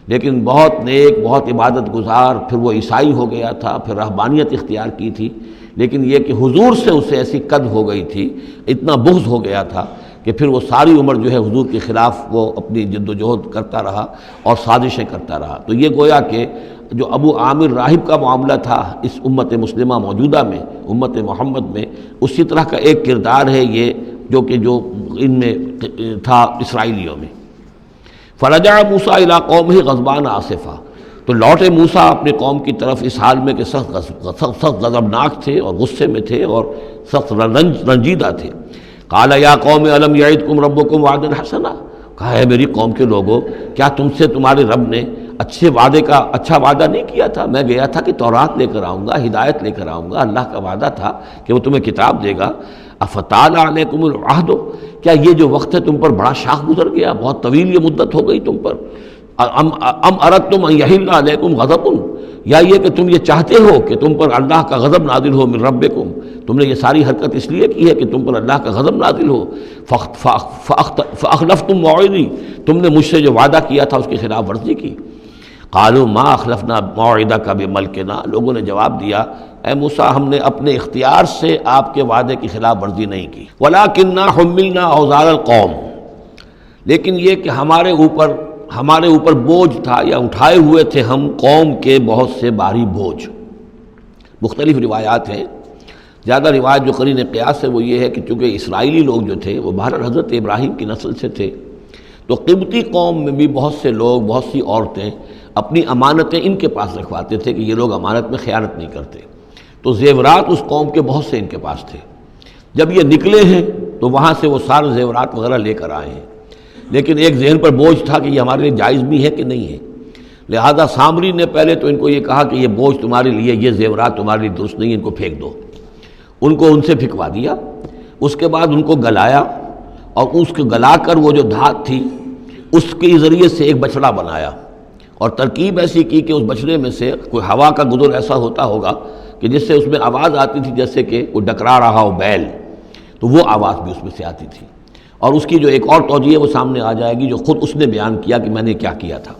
لیکن بہت نیک، بہت عبادت گزار، پھر وہ عیسائی ہو گیا تھا، پھر رہبانیت اختیار کی تھی، لیکن یہ کہ حضور سے اسے ایسی قد ہو گئی تھی، اتنا بغض ہو گیا تھا کہ پھر وہ ساری عمر جو ہے حضور کے خلاف وہ اپنی جد و جہد کرتا رہا اور سازشیں کرتا رہا۔ تو یہ گویا کہ جو ابو عامر راہب کا معاملہ تھا اس امت مسلمہ موجودہ میں، امت محمد میں، اسی طرح کا ایک کردار ہے یہ جو ان میں تھا اسرائیلیوں میں۔ فرجع موسیٰ الی قومہ غضبان آسفا، تو لوٹے موسیٰ اپنے قوم کی طرف اس حال میں کہ سخت غضبناک تھے اور غصے میں تھے اور سخت رنجیدہ تھے۔ قال یا قوم الم یعدکم ربکم وعدا حسنا، کہا ہے میری قوم کے لوگوں، کیا تم سے تمہارے رب نے اچھا وعدہ نہیں کیا تھا؟ میں گیا تھا کہ تورات لے کر آؤں گا، ہدایت لے کر آؤں گا، اللہ کا وعدہ تھا کہ وہ تمہیں کتاب دے گا۔ افتال علیکم العہد، کیا یہ جو وقت ہے تم پر بڑا شاخ گزر گیا، بہت طویل یہ مدت ہو گئی تم پر؟ ام اردتم ان یحل علیکم غضب، یا یہ کہ تم یہ چاہتے ہو کہ تم پر اللہ کا غضب نازل ہو من ربکم، تم نے یہ ساری حرکت اس لیے کی ہے کہ تم پر اللہ کا غضب نازل ہو۔ فاخلفتم موعدی، تم نے مجھ سے جو وعدہ کیا تھا اس کی خلاف ورزی کی۔ قالوا ما اخلفنا موعدک بملکنا، لوگوں نے جواب دیا اے موسیٰ ہم نے اپنے اختیار سے آپ کے وعدے کی خلاف ورزی نہیں کی، ولکننا حملنا اوزار القوم، لیکن یہ کہ ہمارے اوپر بوجھ تھا یا اٹھائے ہوئے تھے ہم قوم کے بہت سے بھاری بوجھ۔ مختلف روایات ہیں، زیادہ روایت جو قرین قیاس ہے وہ یہ ہے کہ چونکہ اسرائیلی لوگ جو تھے وہ بہرحال حضرت ابراہیم کی نسل سے تھے، تو قبطی قوم میں بھی بہت سے لوگ، بہت سی عورتیں اپنی امانتیں ان کے پاس رکھواتے تھے کہ یہ لوگ امانت میں خیانت نہیں کرتے، تو زیورات اس قوم کے بہت سے ان کے پاس تھے۔ جب یہ نکلے ہیں تو وہاں سے وہ سارے زیورات وغیرہ لے کر آئے ہیں، لیکن ایک ذہن پر بوجھ تھا کہ یہ ہمارے لیے جائز بھی ہے کہ نہیں ہے، لہذا سامری نے پہلے تو ان کو یہ کہا کہ یہ بوجھ تمہارے لیے، یہ زیورات تمہارے لیے درست نہیں، ان کو پھینک دو۔ ان کو ان سے پھینکوا دیا، اس کے بعد ان کو گلایا، اور اس کو گلا کر وہ جو دھات تھی اس کے ذریعے سے ایک بچڑا بنایا، اور ترکیب ایسی کی کہ اس بچڑے میں سے کوئی ہوا کا گزر ایسا ہوتا ہوگا کہ جس سے اس میں آواز آتی تھی جیسے کہ کوئی ڈکرا رہا ہو بیل، تو وہ آواز بھی اس میں سے آتی تھی۔ اور اس کی جو ایک اور توجیہ وہ سامنے آ جائے گی جو خود اس نے بیان کیا کہ میں نے کیا کیا تھا۔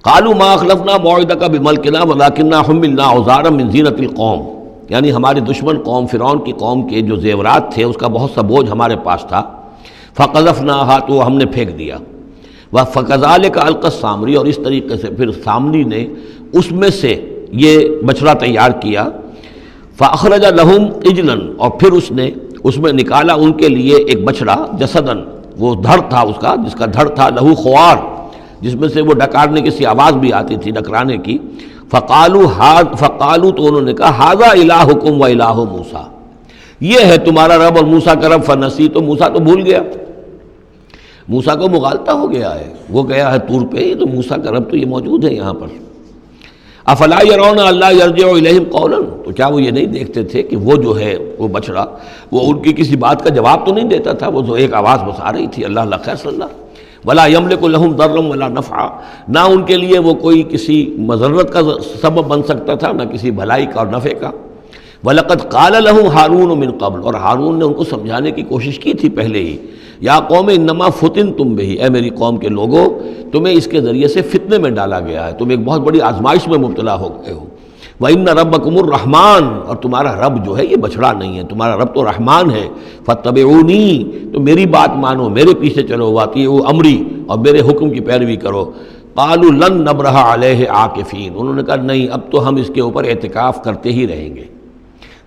قالوا ما اخلفنا موعدک بملکنا ولکننا حملنا اوزارا من زینۃ القوم، یعنی ہمارے دشمن قوم فرعون کی قوم کے جو زیورات تھے اس کا بہت سا بوجھ ہمارے پاس تھا، فقذفناها تو ہم نے پھینک دیا، فکذالک القی السامری، اور اس طریقے سے پھر سامری نے اس میں سے یہ بچڑا تیار کیا، فاخرج لهم عجلا، اور پھر اس نے اس میں نکالا ان کے لیے ایک بچڑا، جسدن وہ دھڑ تھا اس کا، جس کا دھڑ تھا، لہو خوار، جس میں سے وہ ڈکارنے کی سی آواز بھی آتی تھی، ڈکرانے کی، فقالوا تو انہوں نے کہا ھذا الہکم و الہ موسیٰ، یہ ہے تمہارا رب اور موسیٰ کا رب، فنسی تو موسیٰ تو بھول گیا، موسیٰ کو مغالطہ ہو گیا ہے، وہ گیا ہے طور پہ، تو موسیٰ کا رب تو یہ موجود ہے یہاں پر۔ افلا یرون اللہ یرجع الیہم قولا، تو کیا وہ یہ نہیں دیکھتے تھے کہ وہ جو ہے وہ بچڑا وہ ان کی کسی بات کا جواب تو نہیں دیتا تھا، وہ تو ایک آواز بس آ رہی تھی، اللہ اللہ خیر صلی اللہ، ولا یملک لہم ضرا ولا نفعا، نہ ان کے لیے وہ کوئی کسی مضرت کا سبب بن سکتا تھا، نہ کسی بھلائی کا اور نفع کا۔ وَلَقَدْ قَالَ لَهُمْ ہارون من قبل، اور ہارون نے ان کو سمجھانے کی کوشش کی تھی پہلے ہی، یا قوم انما فتنتم بہ، اے میری قوم کے لوگوں تمہیں اس کے ذریعے سے فتنے میں ڈالا گیا ہے، تم ایک بہت بڑی آزمائش میں مبتلا ہو گئے ہو۔ وَإِنَّ رَبَّكُمُ الرَّحْمَٰنُ، اور تمہارا رب جو ہے یہ بچڑا نہیں ہے، تمہارا رب تو رحمان ہے، فَاتَّبِعُونِی، تو میری بات مانو، میرے پیچھے چلو، وَأَطِیعُوا أَمْرِی، اور میرے حکم کی پیروی کرو۔ قَالُوا لَن نَبْرَحَ عَلَیْهِ عَاکِفِینَ، انہوں نے کہا نہیں اب تو ہم اس کے اوپر اعتکاف کرتے ہی رہیں گے،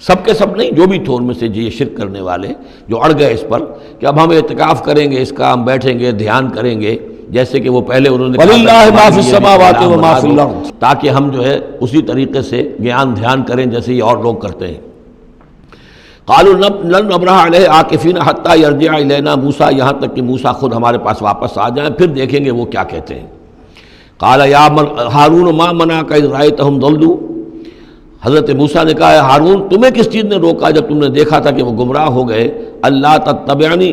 سب کے سب نہیں، جو بھی تھے ان میں سے یہ شرک کرنے والے جو اڑ گئے اس پر کہ اب ہم اعتکاف کریں گے، اس کا ہم بیٹھیں گے، دھیان کریں گے، جیسے کہ وہ پہلے انہوں نے وَلِلَّهِ مَا فِي السَّمَاوَاتِ وَمَا فِي الْأَرْضِ، تاکہ ہم جو ہے اسی طریقے سے گیان دھیان کریں جیسے یہ اور لوگ کرتے ہیں۔ قالوا لن نبرح علیہ عاکفین حتی یرجع الینا موسیٰ، یہاں تک کہ موسیٰ خود ہمارے پاس واپس آ جائیں، پھر دیکھیں گے وہ کیا کہتے ہیں۔ قال یا ہارون ما منعک اذ رأیتہم ضلوا، حضرت موسیٰ نے کہا ہارون تمہیں کس چیز نے روکا جب تم نے دیکھا تھا کہ وہ گمراہ ہو گئے، اللہ تتبعنی،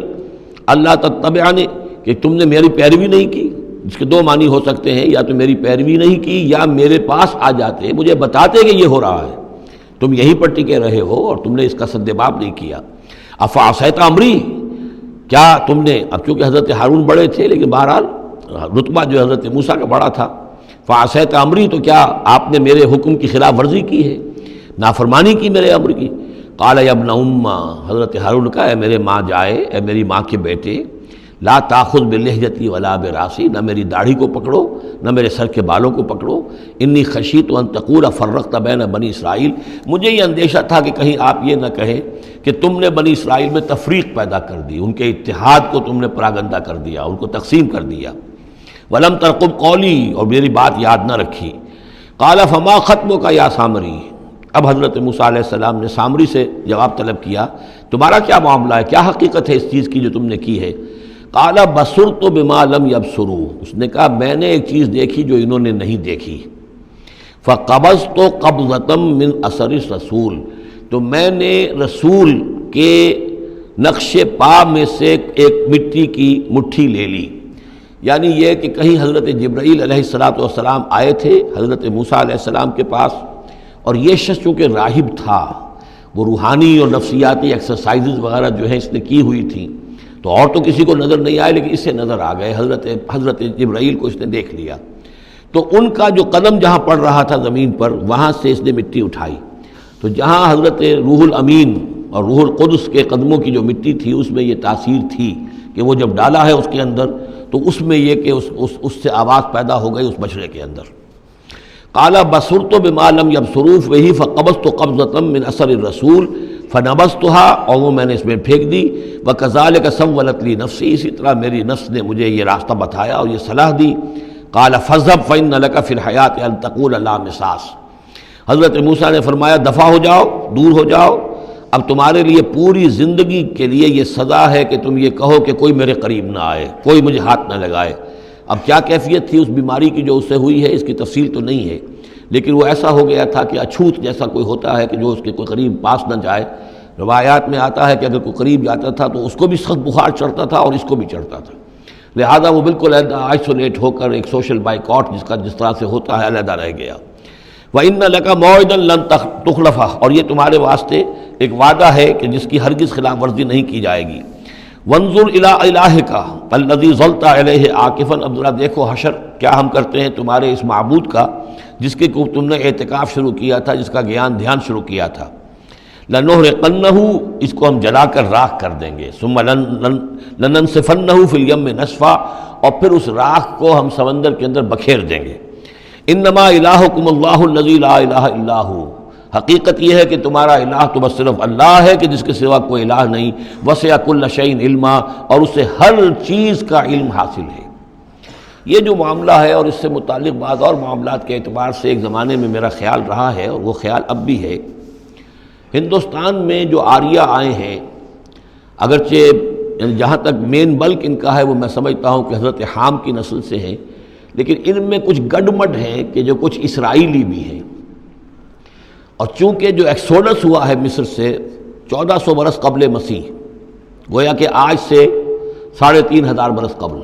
کہ تم نے میری پیروی نہیں کی، جس کے دو معنی ہو سکتے ہیں، یا تو میری پیروی نہیں کی یا میرے پاس آ جاتے مجھے بتاتے کہ یہ ہو رہا ہے، تم یہیں پر ٹکے رہے ہو اور تم نے اس کا سدباب نہیں کیا۔ افعصیت امری، کیا تم نے، اب چونکہ حضرت ہارون بڑے تھے لیکن بہرحال رتبہ جو حضرت موسیٰ کا بڑا تھا، فعصیت امری، تو کیا آپ نے میرے حکم کی خلاف ورزی کی ہے، نافرمانی کی میرے امر کی۔ قال یا ابن ام، حضرت ہارون کا اے میرے ماں جائے، اے میری ماں کے بیٹے، لا تاخذ بلحیتی ولا براسی، نہ میری داڑھی کو پکڑو نہ میرے سر کے بالوں کو پکڑو، انی خشیت ان تقول فرقت بین بنی اسرائیل، مجھے یہ اندیشہ تھا کہ کہیں آپ یہ نہ کہیں کہ تم نے بنی اسرائیل میں تفریق پیدا کر دی، ان کے اتحاد کو تم نے پراگندہ کر دیا، ان کو تقسیم کر دیا۔ ولم ترقب قولی، اور میری بات یاد نہ رکھی۔ قال فما خطبک یا سامری، اب حضرت موسیٰ علیہ السلام نے سامری سے جواب طلب کیا تمہارا کیا معاملہ ہے، کیا حقیقت ہے اس چیز کی جو تم نے کی ہے۔ قال بصرت بما لم یبصروا، اس نے کہا میں نے ایک چیز دیکھی جو انہوں نے نہیں دیکھی۔ فقبضت قبضۃ من اثر الرسول، تو میں نے رسول کے نقش پا میں سے ایک مٹی کی مٹھی لے لی، یعنی یہ کہ کہیں حضرت جبرائیل علیہ السلام آئے تھے حضرت موسیٰ علیہ السلام کے پاس، اور یہ شخص چونکہ راہب تھا، وہ روحانی اور نفسیاتی ایکسرسائزز وغیرہ جو ہیں اس نے کی ہوئی تھیں، تو اور تو کسی کو نظر نہیں آئے لیکن اس سے نظر آ گئے، حضرت جبرائیل کو اس نے دیکھ لیا، تو ان کا جو قدم جہاں پڑ رہا تھا زمین پر وہاں سے اس نے مٹی اٹھائی، تو جہاں حضرت روح الامین اور روح القدس کے قدموں کی جو مٹی تھی اس میں یہ تاثیر تھی کہ وہ جب ڈالا ہے اس کے اندر تو اس میں یہ کہ اس سے آواز پیدا ہو گئی اس بچڑے کے اندر۔ قال بصرت بما لم یبصروا بہ فقبضت قبضۃ من اثر الرسول فنبذتها، اور وہ میں نے اس میں پھینک دی، وکذالک سولت لی نفسی، اسی طرح میری نفس نے مجھے یہ راستہ بتایا اور یہ صلاح دی۔ قال فاذهب فإن لك في الحیاة ان تقول لا مساس، حضرت موسیٰ نے فرمایا دفع ہو جاؤ، دور ہو جاؤ، اب تمہارے لیے پوری زندگی کے لیے یہ سزا ہے کہ تم یہ کہو کہ کوئی میرے قریب نہ آئے، کوئی مجھے ہاتھ نہ لگائے۔ اب کیا کیفیت تھی اس بیماری کی جو اس سے ہوئی ہے، اس کی تفصیل تو نہیں ہے، لیکن وہ ایسا ہو گیا تھا کہ اچھوت جیسا کوئی ہوتا ہے کہ جو اس کے کوئی قریب پاس نہ جائے۔ روایات میں آتا ہے کہ اگر کوئی قریب جاتا تھا تو اس کو بھی سخت بخار چڑھتا تھا اور اس کو بھی چڑھتا تھا، لہذا وہ بالکل آئسولیٹ ہو کر ایک سوشل بائیکاٹ جس طرح سے ہوتا ہے علیحدہ رہ گیا۔ وَإِنَّ لَكَ مَوْعِدًا لَن تُخْلَفَهُ، اور یہ تمہارے واسطے ایک وعدہ ہے کہ جس کی ہرگز خلاف ورزی نہیں کی جائے گی۔ وَانظُرْ إِلَىٰ إِلَٰهِكَ الَّذِي ظَلْتَ عَلَيْهِ عَاكِفًا، اب ذرا دیکھو حشر کیا ہم کرتے ہیں تمہارے اس معبود کا جس کے کو تم نے اعتکاف شروع کیا تھا، جس کا گیان دھیان شروع کیا تھا۔ لَنُحْرِقَنَّهُ، اس کو ہم جلا کر راکھ کر دیں گے۔ ثُمَّ لَنَنسِفَنَّهُ فِي الْيَمِّ نَسْفًا، اور پھر اس راکھ کو ہم سمندر کے اندر بکھیر دیں گے۔ انما الہکم اللہ الذی لا الہ الا ہو، حقیقت یہ ہے کہ تمہارا الہ تو بس صرف اللہ ہے کہ جس کے سوا کوئی الہ نہیں۔ وسع کل شیء علما، اور اسے ہر چیز کا علم حاصل ہے۔ یہ جو معاملہ ہے اور اس سے متعلق بعض اور معاملات کے اعتبار سے ایک زمانے میں میرا خیال رہا ہے اور وہ خیال اب بھی ہے، ہندوستان میں جو آریہ آئے ہیں، اگرچہ جہاں تک مین بلک ان کا ہے وہ میں سمجھتا ہوں کہ حضرت حام کی نسل سے ہیں، لیکن ان میں کچھ گڈمڈ ہیں کہ جو کچھ اسرائیلی بھی ہیں، اور چونکہ جو ایکسوڈس ہوا ہے مصر سے 1400 برس قبل مسیح، گویا کہ آج سے 3500 برس قبل،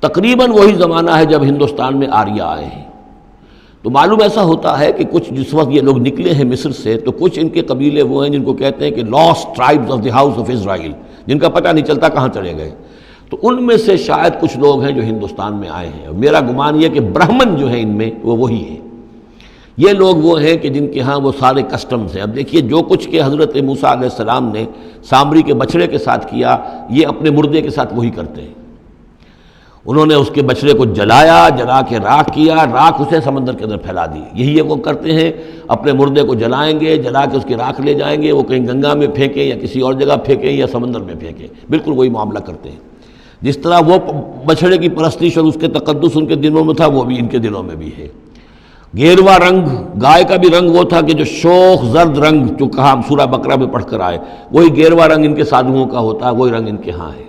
تقریباً وہی زمانہ ہے جب ہندوستان میں آریہ آئے ہیں۔ تو معلوم ایسا ہوتا ہے کہ کچھ جس وقت یہ لوگ نکلے ہیں مصر سے تو کچھ ان کے قبیلے وہ ہیں جن کو کہتے ہیں کہ last tribes of the house of Israel, جن کا پتہ نہیں چلتا کہاں چلے گئے۔ تو ان میں سے شاید کچھ لوگ ہیں جو ہندوستان میں آئے ہیں، اور میرا گمان یہ کہ برہمن جو ہیں ان میں وہ وہی ہیں۔ یہ لوگ وہ ہیں کہ جن کے ہاں وہ سارے کسٹمز ہیں۔ اب دیکھیے جو کچھ کہ حضرت موسیٰ علیہ السلام نے سامری کے بچڑے کے ساتھ کیا، یہ اپنے مردے کے ساتھ وہی کرتے ہیں۔ انہوں نے اس کے بچڑے کو جلایا، جلا کے راکھ کیا، راکھ اسے سمندر کے اندر پھیلا دی۔ یہی وہ کرتے ہیں، اپنے مردے کو جلائیں گے، جلا کے اس کی راکھ لے جائیں گے، وہ کہیں گنگا میں پھینکیں یا کسی اور جگہ پھینکیں یا سمندر میں پھینکیں، بالکل وہی معاملہ کرتے ہیں۔ جس طرح وہ بچڑے کی پرستش اور اس کے تقدس ان کے دلوں میں تھا، وہ بھی ان کے دلوں میں بھی ہے۔ گیروا رنگ، گائے کا بھی رنگ وہ تھا کہ جو شوخ زرد رنگ جو کہا ہم سورہ بقرہ میں پڑھ کر آئے، وہی گیروا رنگ ان کے سادھوؤں کا ہوتا ہے، وہی رنگ ان کے ہاں ہے۔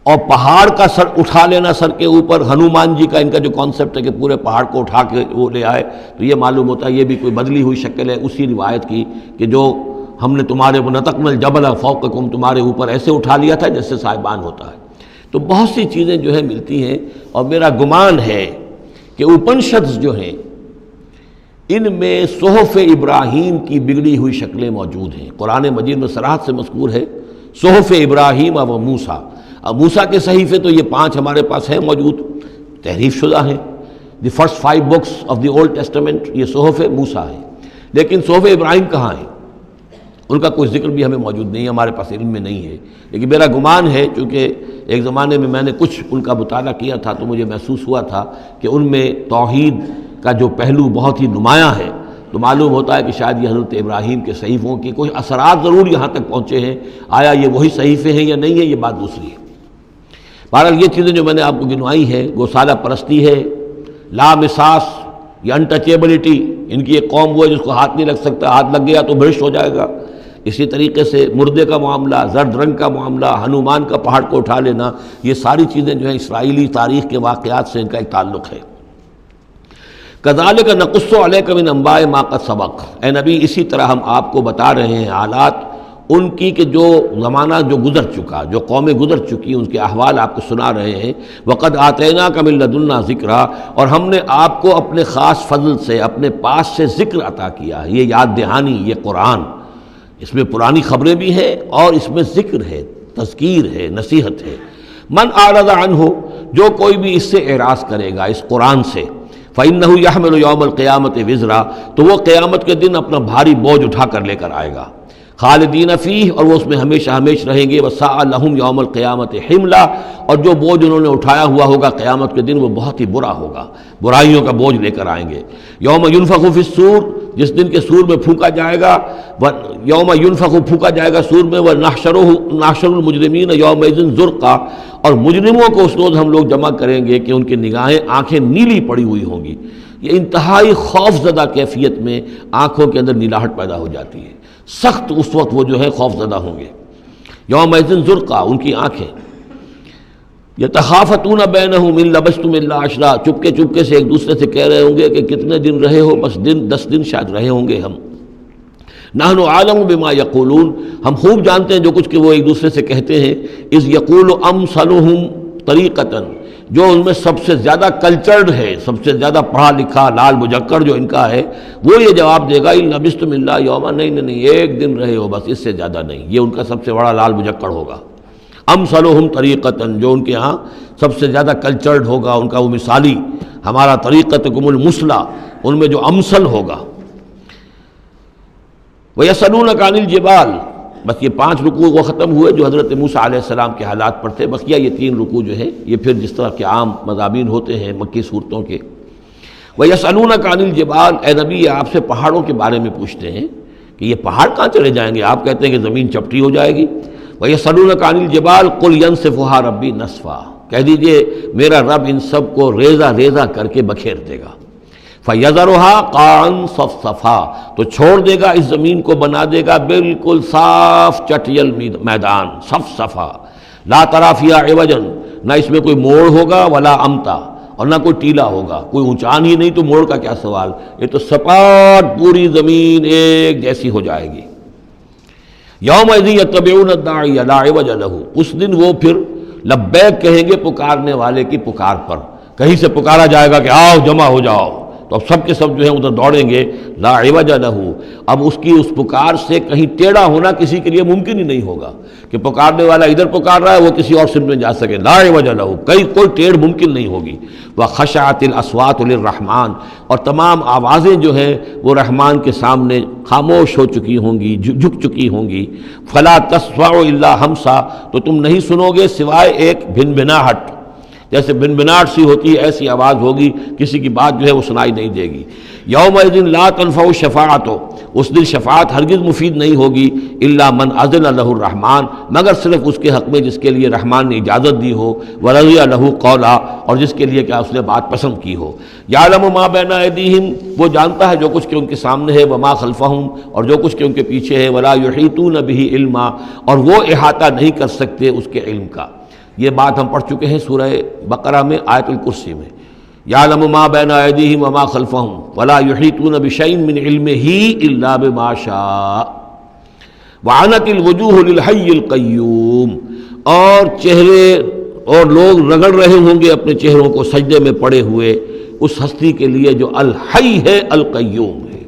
اور پہاڑ کا سر اٹھا لینا سر کے اوپر، ہنومان جی کا ان کا جو کانسیپٹ ہے کہ پورے پہاڑ کو اٹھا کے وہ لے آئے، تو یہ معلوم ہوتا ہے یہ بھی کوئی بدلی ہوئی شکل ہے اسی روایت کی کہ جو ہم نے تمہارے نطقنا الجبل فوقکم، تمہارے اوپر ایسے اٹھا لیا تھا جیسے صاحبان ہوتا ہے۔ تو بہت سی چیزیں جو ہے ملتی ہیں، اور میرا گمان ہے کہ اپنشدز جو ہیں ان میں صحف ابراہیم کی بگڑی ہوئی شکلیں موجود ہیں۔ قرآن مجید میں صراحت سے مذکور ہے صحف ابراہیم و موسیٰ۔ اب موسیٰ کے صحیفے تو یہ 5 ہمارے پاس ہیں موجود، تحریف شدہ ہیں، the first 5 books of the old testament یہ صحف موسیٰ ہیں، لیکن صحف ابراہیم کہاں ہیں؟ ان کا کوئی ذکر بھی ہمیں موجود نہیں ہے، ہمارے پاس علم میں نہیں ہے۔ لیکن میرا گمان ہے، چونکہ ایک زمانے میں نے کچھ ان کا مطالعہ کیا تھا تو مجھے محسوس ہوا تھا کہ ان میں توحید کا جو پہلو بہت ہی نمایاں ہے، تو معلوم ہوتا ہے کہ شاید یہ حضرت ابراہیم کے صحیفوں کی کچھ اثرات ضرور یہاں تک پہنچے ہیں۔ آیا یہ وہی صحیفے ہیں یا نہیں ہے، یہ بات دوسری ہے۔ بہرحال یہ چیزیں جو میں نے آپ کو گنوائی ہیں، گوسالہ پرستی ہے، لامساس یا انٹچیبلٹی، ان کی ایک قوم وہ ہے جس کو ہاتھ نہیں لگ سکتا، ہاتھ لگ گیا تو بھرشٹ ہو جائے گا۔ اسی طریقے سے مردے کا معاملہ، زرد رنگ کا معاملہ، ہنومان کا پہاڑ کو اٹھا لینا، یہ ساری چیزیں جو ہیں اسرائیلی تاریخ کے واقعات سے ان کا ایک تعلق ہے۔ کذالک نقص علیک من انباء ما قد سبق، اے نبی اسی طرح ہم آپ کو بتا رہے ہیں حالات ان کی کہ جو زمانہ جو گزر چکا، جو قومیں گزر چکی، ان کے احوال آپ کو سنا رہے ہیں۔ وقد آتیناک من لدنا ذکرا، اور ہم نے آپ کو اپنے خاص فضل سے، اپنے پاس سے ذکر عطا کیا ہے۔ یہ یاد دہانی، یہ قرآن، اس میں پرانی خبریں بھی ہیں اور اس میں ذکر ہے، تذکیر ہے، نصیحت ہے۔ من اعرض عنہ، جو کوئی بھی اس سے اعراض کرے گا، اس قرآن سے، فإنہ یحمل یوم القیامت وزرا، تو وہ قیامت کے دن اپنا بھاری بوجھ اٹھا کر لے کر آئے گا۔ خالدین فیہ، اور وہ اس میں ہمیشہ ہمیشہ رہیں گے۔ وساء لہم یوم القیامت حملا، اور جو بوجھ انہوں نے اٹھایا ہوا ہوگا قیامت کے دن وہ بہت ہی برا ہوگا، برائیوں کا بوجھ لے کر آئیں گے۔ یوم ینفخ فی الصور، جس دن کے سور میں پھونکا جائے گا، یوم ینفخ پھونکا جائے گا سور میں، ونحشر المجرمین یومئذ زرقا، اور مجرموں کو اس روز ہم لوگ جمع کریں گے کہ ان کی نگاہیں، آنکھیں نیلی پڑی ہوئی ہوں گی۔ یہ انتہائی خوف زدہ کیفیت میں آنکھوں کے اندر نیلاہٹ پیدا ہو جاتی ہے۔ سخت اس وقت وہ جو ہے خوف زدہ ہوں گے. یومئذ زرقا، ان کی آنکھیں. یتخافتون بینہم ان لبثتم الا عشرا، چپکے سے ایک دوسرے سے کہہ رہے ہوں گے کہ کتنے دن رہے ہو، بس 10 دن شاید رہے ہوں گے ہم. نحن عالم بما یقولون، ہم خوب جانتے ہیں جو کچھ کہ وہ ایک دوسرے سے کہتے ہیں. اذ یقول امثلہم طریقۃ، جو ان میں سب سے زیادہ کلچرڈ ہے، سب سے زیادہ پڑھا لکھا لال مجکر جو ان کا ہے، وہ یہ جواب دے گا ان لبثتم الا یوما، نہیں ایک دن رہے ہو بس، اس سے زیادہ نہیں. یہ ان کا سب سے بڑا لال مجکر ہوگا. امثلہم طریقۃ، جو ان کے ہاں سب سے زیادہ کلچرڈ ہوگا، ان کا وہ مثالی. ہمارا طریقتکم المثلی، ان میں جو امثل ہوگا. وَيَسْأَلُونَكَ عَنِ الْجِبَالِ، بس یہ 5 رکوع وہ ختم ہوئے جو حضرت موسیٰ علیہ السلام کے حالات پر تھے. بقیہ یہ 3 رکوع جو ہے یہ پھر جس طرح کے عام مضامین ہوتے ہیں مکی صورتوں کے. وَيَسْأَلُونَكَ عَنِ الْجِبَالِ، اے نبی یہ آپ سے پہاڑوں کے بارے میں پوچھتے ہیں کہ یہ پہاڑ کہاں چلے جائیں گے. آپ کہتے ہیں کہ زمین چپٹی ہو جائے گی. وَيَسْأَلُونَكَ عَنِ الْجِبَالِ قُلْ يَنسِفُهَا رَبِّي نَسْفًا، کہہ دیجئے میرا رب ان سب کو ریزہ ریزہ کر کے بکھیر دے گا. فَيَذَرُهَا قَاعًا صَفْصَفًا، تو چھوڑ دے گا اس زمین کو، بنا دے گا بالکل صاف چٹیل میدان. صفصفا، لا تری فیہا عوجا، نہ اس میں کوئی موڑ ہوگا، ولا امتا، اور نہ کوئی ٹیلا ہوگا. کوئی اونچان ہی نہیں تو موڑ کا کیا سوال. یہ تو سپاٹ پوری زمین ایک جیسی ہو جائے گی. یومئذ یتبعون الداعی لا عوج لہ، اس دن وہ پھر لبیک کہیں گے پکارنے والے کی پکار پر. کہیں سے پکارا جائے گا کہ آؤ جمع ہو جاؤ، تو اب سب کے سب جو ہیں ادھر دوڑیں گے. لا عوج لہ، اب اس کی اس پکار سے کہیں ٹیڑھا ہونا کسی کے لیے ممکن ہی نہیں ہوگا کہ پکارنے والا ادھر پکار رہا ہے وہ کسی اور سمت میں جا سکے. لا عوج لہ، کوئی ٹیڑھ ممکن نہیں ہوگی. وخشعت الاصوات للرحمن، اور تمام آوازیں جو ہیں وہ رحمان کے سامنے خاموش ہو چکی ہوں گی، جھک چکی ہوں گی. فلا تسمع الا ہمسا، تو تم نہیں سنو گے سوائے ایک بھنبھناہٹ، جیسے بھنبھناہٹ سی ہوتی ہے ایسی آواز ہوگی، کسی کی بات جو ہے وہ سنائی نہیں دے گی. یومئذ لا تنفع الشفاعۃ، اس دن شفاعت ہرگز مفید نہیں ہوگی. الا من اذن لہ الرحمن، مگر صرف اس کے حق میں جس کے لیے رحمان نے اجازت دی ہو. ورضی لہ قولا، اور جس کے لیے کیا اس نے بات پسند کی ہو. یعلم ما بین ایدیہم، وہ جانتا ہے جو کچھ کہ ان کے سامنے ہے. وما خلفہم، اور جو کچھ کہ ان کے پیچھے ہے. ولا یحیطون بہ علما، اور وہ احاطہ نہیں کر سکتے اس کے علم کا. یہ بات ہم پڑھ چکے ہیں سورہ بقرہ میں آیت الکرسی میں. یعلم ما بین ایدیہم وما خلفہم ولا یحیطون بشیء من علمہ الا بما شاء. وعنت الوجوہ للحی القیوم، اور چہرے اور لوگ رگڑ رہے ہوں گے اپنے چہروں کو سجدے میں پڑے ہوئے اس ہستی کے لیے جو الحی ہے القیوم ہے.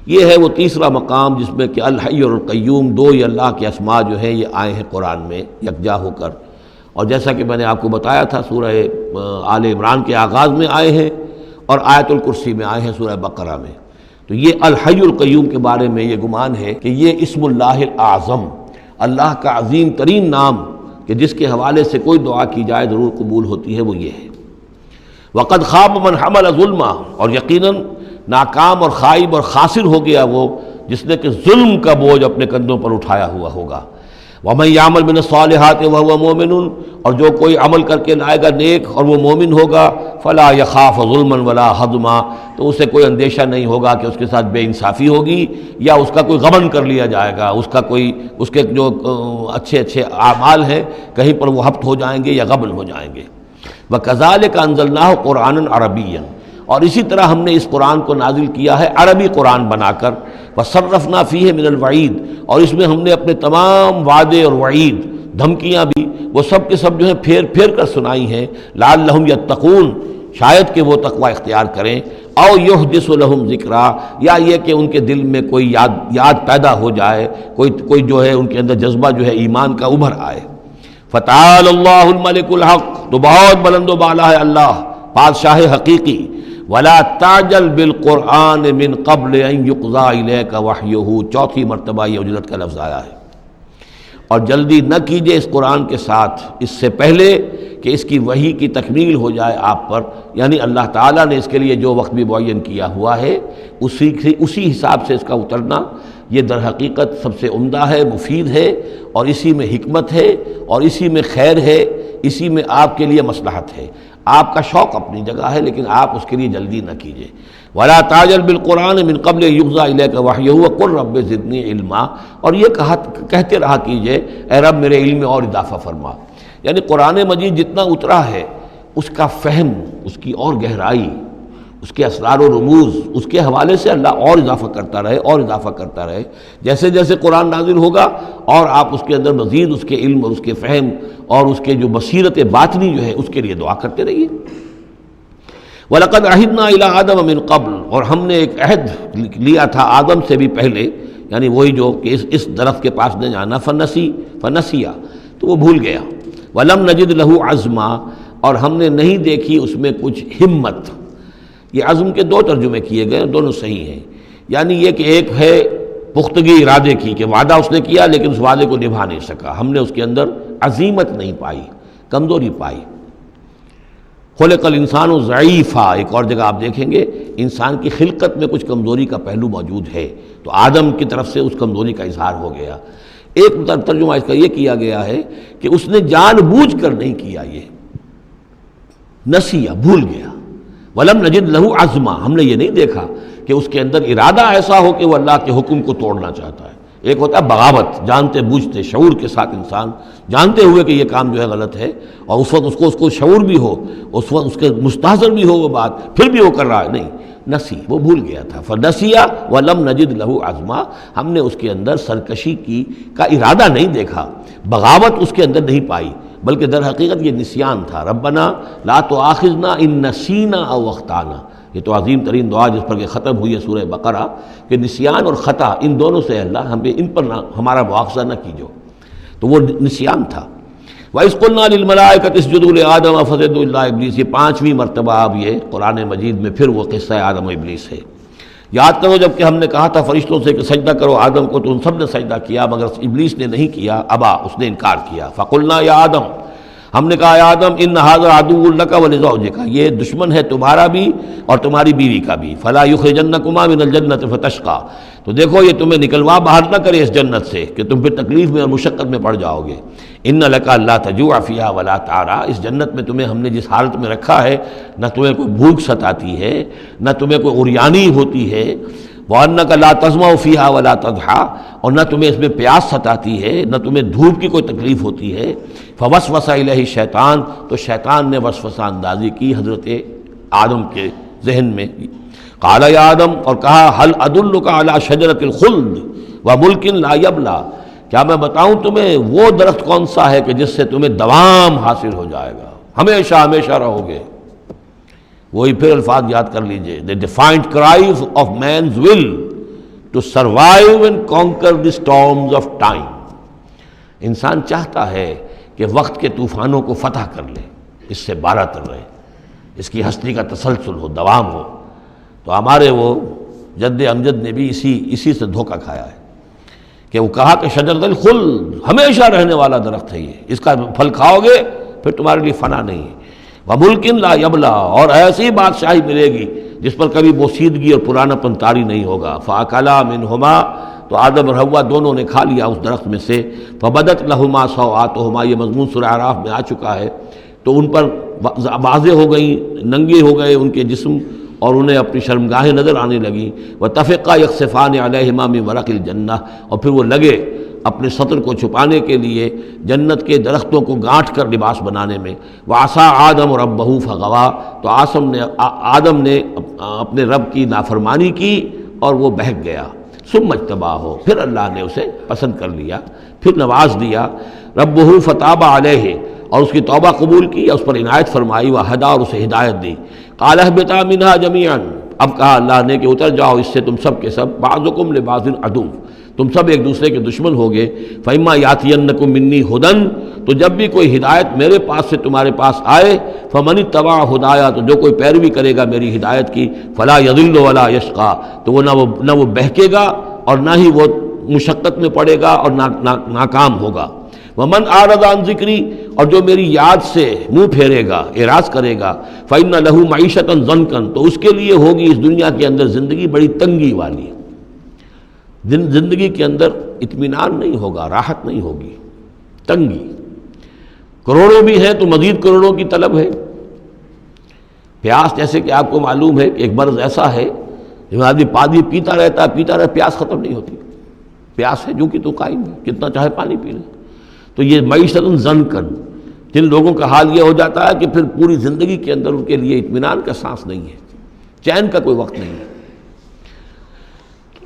یہ ہے وہ تیسرا مقام جس میں کہ الحی اور القیوم دو ہی اللہ کے اسماء جو ہیں یہ آئے ہیں قرآن میں یکجا ہو کر. اور جیسا کہ میں نے آپ کو بتایا تھا سورہ آل عمران کے آغاز میں آئے ہیں اور آیت الکرسی میں آئے ہیں سورہ بقرہ میں. تو یہ الحی القیوم کے بارے میں یہ گمان ہے کہ یہ اسم اللہ الاعظم، اللہ کا عظیم ترین نام کہ جس کے حوالے سے کوئی دعا کی جائے ضرور قبول ہوتی ہے، وہ یہ ہے. وقد خاب من حمل ظلما، اور یقیناً ناکام اور خائب اور خاسر ہو گیا وہ جس نے کہ ظلم کا بوجھ اپنے کندھوں پر اٹھایا ہوا ہوگا. وَمَن يَعْمَلْ مِنَ الصَّالِحَاتِ وَهُوَ مُؤْمِنٌ، اور جو کوئی عمل کر کے لائے گا نیک اور وہ مومن ہوگا. فَلَا يَخَافُ ظُلْمًا وَلَا حَظْمًا، تو اسے کوئی اندیشہ نہیں ہوگا کہ اس کے ساتھ بے انصافی ہوگی یا اس کا کوئی غبن کر لیا جائے گا، اس کے جو اچھے اعمال ہیں کہیں پر وہ ہبط ہو جائیں گے یا غبن ہو جائیں گے. وَكَذَلِكَ أَنزَلْنَاهُ قُرْآنًا عَرَبِيًّا، اور اسی طرح ہم نے اس قرآن کو نازل کیا ہے عربی قرآن بنا کر. وَصَرَّفْنَا فِيهِ مِنَ الْوَعِيدِ، اور اس میں ہم نے اپنے تمام وعدے اور وعید دھمکیاں بھی وہ سب کے سب جو ہیں پھیر پھیر کر سنائی ہیں. لعلہم یتقون، شاید کہ وہ تقوی اختیار کریں. او یحدث لہم ذکرا، یا یہ کہ ان کے دل میں کوئی یاد پیدا ہو جائے، کوئی جو ہے ان کے اندر جذبہ جو ہے ایمان کا ابھر آئے. فتعال اللہ الملک الحق، تو بہت بلند و بالا ہے اللہ بادشاہ حقیقی. ولا تعجل بالقرآن من قبل ان یقضى الیک وحیہ، چوتھی مرتبہ یہ اجلت کا لفظ آیا ہے. اور جلدی نہ کیجئے اس قرآن کے ساتھ اس سے پہلے کہ اس کی وحی کی تکمیل ہو جائے آپ پر، یعنی اللہ تعالیٰ نے اس کے لیے جو وقت بھی معین کیا ہوا ہے اسی حساب سے اس کا اترنا یہ در حقیقت سب سے عمدہ ہے، مفید ہے، اور اسی میں حکمت ہے اور اسی میں خیر ہے، اسی میں آپ کے لیے مصلحت ہے. آپ کا شوق اپنی جگہ ہے لیکن آپ اس کے لیے جلدی نہ کیجیے. ولا تعجل بالقرآن من قبل یقضی الیک وحیہ وقل رب زدنی علما، اور یہ کہتے رہا کیجئے اے رب میرے علم میں اور اضافہ فرما۔ یعنی قرآن مجید جتنا اترا ہے اس کا فہم، اس کی اور گہرائی، اس کے اسرار و رموز، اس کے حوالے سے اللہ اور اضافہ کرتا رہے اور اضافہ کرتا رہے۔ جیسے جیسے قرآن نازل ہوگا اور آپ اس کے اندر مزید اس کے علم اور اس کے فہم اور اس کے جو بصیرت باطنی جو ہے اس کے لیے دعا کرتے رہیے۔ وَلَقَدْ عَهِدْنَا إِلَىٰ آدَمَ مِن قَبْلُ، اور ہم نے ایک عہد لیا تھا آدم سے بھی پہلے، یعنی وہی جو کہ اس درخت کے پاس نہ جانا، فنسیا، تو وہ بھول گیا۔ وَلَمْ نَجِدْ لَهُ عَزْمًا، اور ہم نے نہیں دیکھی اس میں کچھ ہمت۔ یہ عزم کے دو ترجمے کیے گئے، دونوں صحیح ہیں۔ یعنی یہ کہ ایک ہے پختگی ارادے کی کہ وعدہ اس نے کیا لیکن اس وعدے کو نبھا نہیں سکا، ہم نے اس کے اندر عزیمت نہیں پائی، کمزوری پائی۔ خلق الانسان ضعیفا، ایک اور جگہ آپ دیکھیں گے انسان کی خلقت میں کچھ کمزوری کا پہلو موجود ہے، تو آدم کی طرف سے اس کمزوری کا اظہار ہو گیا۔ ایک ترجمہ اس کا یہ کیا گیا ہے کہ اس نے جان بوجھ کر نہیں کیا، یہ نسیہ، بھول گیا۔ وَلَمْ نَجِدْ لَهُ عَزْمًا، ہم نے یہ نہیں دیکھا کہ اس کے اندر ارادہ ایسا ہو کہ وہ اللہ کے حکم کو توڑنا چاہتا ہے۔ ایک ہوتا ہے بغاوت، جانتے بوجھتے شعور کے ساتھ انسان جانتے ہوئے کہ یہ کام جو ہے غلط ہے، اور اس وقت اس کو شعور بھی ہو، اس وقت اس کے مستحضر بھی ہو وہ بات، پھر بھی وہ کر رہا ہے، نہیں، نسی، وہ بھول گیا تھا۔ فنسیا وَلَمْ نَجِدْ لَهُ عَزْمًا، ہم نے اس کے اندر سرکشی کا ارادہ نہیں دیکھا، بغاوت اس کے اندر نہیں پائی، بلکہ در حقیقت یہ نسیان تھا۔ ربنا لا تؤاخذنا ان نسینا او اخطانا، یہ تو عظیم ترین دعا جس پر کہ ختم ہوئی ہے سورہ بقرہ، کہ نسیان اور خطا ان دونوں سے اللہ ہمیں ان پر ہمارا مواخذہ نہ کیجو، تو وہ نسیان تھا۔ وَإِذْ قُلْنَا لِلْمَلَائِكَةِ اسْجُدُوا لِآدَمَ فَسَجَدُوا إِلَّا إِبْلِيسَ، یہ 5ویں مرتبہ اب یہ قرآن مجید میں پھر وہ قصہ آدم و ابلیس ہے۔ یاد کرو جب کہ ہم نے کہا تھا فرشتوں سے کہ سجدہ کرو آدم کو، تو ان سب نے سجدہ کیا مگر ابلیس نے نہیں کیا، ابا، اس نے انکار کیا۔ فَقُلْنَا يَا آدَمَ، ہم نے کہا اے آدم ان ھذا عدو لک ولزوجک، یہ دشمن ہے تمہارا بھی اور تمہاری بیوی کا بھی، فلا یخرجنکما من الجنۃ فتشقى، تو دیکھو یہ تمہیں نکلوا باہر نہ کرے اس جنت سے کہ تم پھر تکلیف میں اور مشقت میں پڑ جاؤ گے۔ ان لک الا تجوع فیھا ولا تعرى، اس جنت میں تمہیں ہم نے جس حالت میں رکھا ہے نہ تمہیں کوئی بھوک ستاتی ہے نہ تمہیں کوئی عریانی ہوتی ہے، وَأَنَّكَ لَا تَظْمَأُ فِيهَا وَلَا تَضْحَىٰ، اور نہ تمہیں اس میں پیاس ستاتی ہے نہ تمہیں دھوپ کی کوئی تکلیف ہوتی ہے۔ فَوَسْوَسَ إِلَيْهِ الشَّيْطَانُ، تو شیطان نے وسوسہ اندازی کی حضرت آدم کے ذہن میں۔ قَالَ يَا آدم، اور کہا هَلْ أَدُلُّكَ عَلَىٰ شَجَرَةِ الْخُلْدِ وَمُلْكٍ لَا يَبْلَىٰ، کیا میں بتاؤں تمہیں وہ درخت کون سا ہے کہ جس سے تمہیں دوام حاصل ہو جائے گا، ہمیشہ ہمیشہ رہو گے۔ وہی پھر الفاظ یاد کر لیجئے، the defiant cries of man's will to survive and conquer the storms of time۔ انسان چاہتا ہے کہ وقت کے طوفانوں کو فتح کر لے، اس سے بارہ تر رہے، اس کی ہستی کا تسلسل ہو، دوام ہو۔ تو ہمارے وہ جد امجد نے بھی اسی سے دھوکہ کھایا ہے کہ وہ کہا کہ شجرۃ الخلد، ہمیشہ رہنے والا درخت ہے یہ، اس کا پھل کھاؤ گے پھر تمہارے لیے فنا نہیں ہے۔ وَمُلْكٍ لَا يَبْلَىٰ، اور ایسی بادشاہی ملے گی جس پر کبھی بوسیدگی اور پرانا پن طاری نہیں ہوگا۔ فَأَكَلَا مِنْهُمَا، تو آدم اور حوا دونوں نے کھا لیا اس درخت میں سے۔ فَبَدَتْ لَهُمَا سَوْآتُهُمَا، یہ مضمون سورہ اعراف میں آ چکا ہے، تو ان پر واضح ہو گئیں، ننگے ہو گئے ان کے جسم اور انہیں اپنی شرمگاہیں نظر آنے لگیں۔ وَتَفِقَّا يَخْصِفَانِ عَلَيْهِمَا مِن وَرَقِ الْجَنَّةِ، اور پھر وہ لگے اپنے سطر کو چھپانے کے لیے جنت کے درختوں کو گانٹھ کر لباس بنانے میں۔ وَعَصَىٰ آدَمُ رَبَّهُ فَغَوَىٰ، تو آدم نے اپنے رب کی نافرمانی کی اور وہ بہک گیا۔ ثُمَّ اجْتَبَاهُ، پھر اللہ نے اسے پسند کر لیا، پھر نواز دیا۔ رَبُّهُ فَتَابَ عَلَيْهِ، اور اس کی توبہ قبول کی، اس پر عنایت فرمائی، وَهَدَىٰ، اور اسے ہدایت دی۔ قَالَ اهْبِطَا مِنْهَا جَمِيعًا، اب کہا اللہ نے کہ اتر جاؤ اس سے تم سب کے سب، بَعْضُكُمْ لِبَعْضٍ عَدُوٌّ، تم سب ایک دوسرے کے دشمن ہوگے۔ فَإِمَّا يَأْتِيَنَّكُم مِّنِّي هُدًى، تو جب بھی کوئی ہدایت میرے پاس سے تمہارے پاس آئے، فَمَنِ اتَّبَعَ هُدَايَا، تو جو کوئی پیروی کرے گا میری ہدایت کی، فَلَا يَضِلُّ وَلَا يَشْقَىٰ، تو وہ نہ وہ بہکے گا اور نہ ہی وہ مشقت میں پڑے گا اور ناکام ہوگا۔ وَمَنْ أَعْرَضَ عَنْ ذِكْرِي، اور جو میری یاد سے منہ پھیرے گا، اعراض کرے گا، فَإِنَّ لَهُ مَعِيشَةً ضَنْكًا، تو اس کے لیے ہوگی اس دنیا کے اندر زندگی بڑی تنگی والی، زندگی کے اندر اطمینان نہیں ہوگا، راحت نہیں ہوگی، تنگی۔ کروڑوں بھی ہیں تو مزید کروڑوں کی طلب ہے۔ پیاس جیسے کہ آپ کو معلوم ہے کہ ایک مرض ایسا ہے آدمی پانی پیتا رہتا ہے پیاس ختم نہیں ہوتی، پیاس ہے جو کہ تو قائم ہے، کتنا چاہے پانی پی لے۔ تو یہ معیشت ضنکن، جن لوگوں کا حال یہ ہو جاتا ہے کہ پھر پوری زندگی کے اندر ان کے لیے اطمینان کا سانس نہیں ہے، چین کا کوئی وقت نہیں ہے۔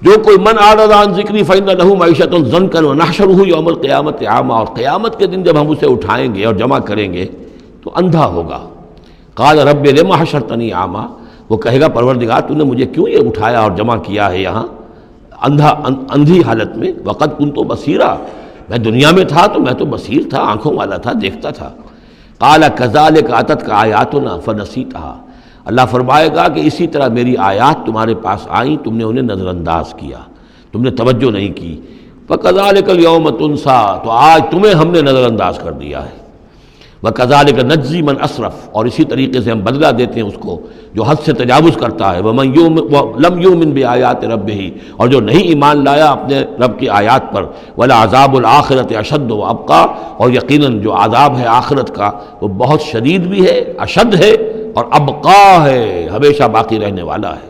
جو کوئی من اعرض عن ذکری فإن له معیشۃ ضنکا ونحشرہ یوم القیامۃ اعمی، اور قیامت کے دن جب ہم اسے اٹھائیں گے اور جمع کریں گے تو اندھا ہوگا۔ قال رب لم حشرتنی اعمی، وہ کہے گا پروردگار تو نے مجھے کیوں یہ اٹھایا اور جمع کیا ہے یہاں اندھی حالت میں، وقد کنت بصیرا، میں دنیا میں تھا تو میں تو بصیر تھا، آنکھوں والا تھا، دیکھتا تھا۔ قال کذالک اتتک آیاتنا فنسیتھا، اللہ فرمائے گا کہ اسی طرح میری آیات تمہارے پاس آئیں، تم نے انہیں نظر انداز کیا، تم نے توجہ نہیں کی۔ فکذالک الیوم تنسیٰ، تو آج تمہیں ہم نے نظر انداز کر دیا ہے۔ وَكَذَلِكَ نَجْزِي مَنْ أَسْرَفَ، اور اسی طریقے سے ہم بدلہ دیتے ہیں اس کو جو حد سے تجاوز کرتا ہے۔ وَمَنْ لَمْ يُؤْمِنْ بِآيَاتِ رَبِّهِ، اور جو نہیں ایمان لایا اپنے رب کی آیات پر۔ وَلَعَذَابُ الْآخِرَةِ أَشَدُّ وَأَبْقَىٰ، اور یقیناً جو عذاب ہے آخرت کا وہ بہت شدید بھی ہے، اشد ہے، اور ابقا ہے، ہمیشہ باقی رہنے والا ہے۔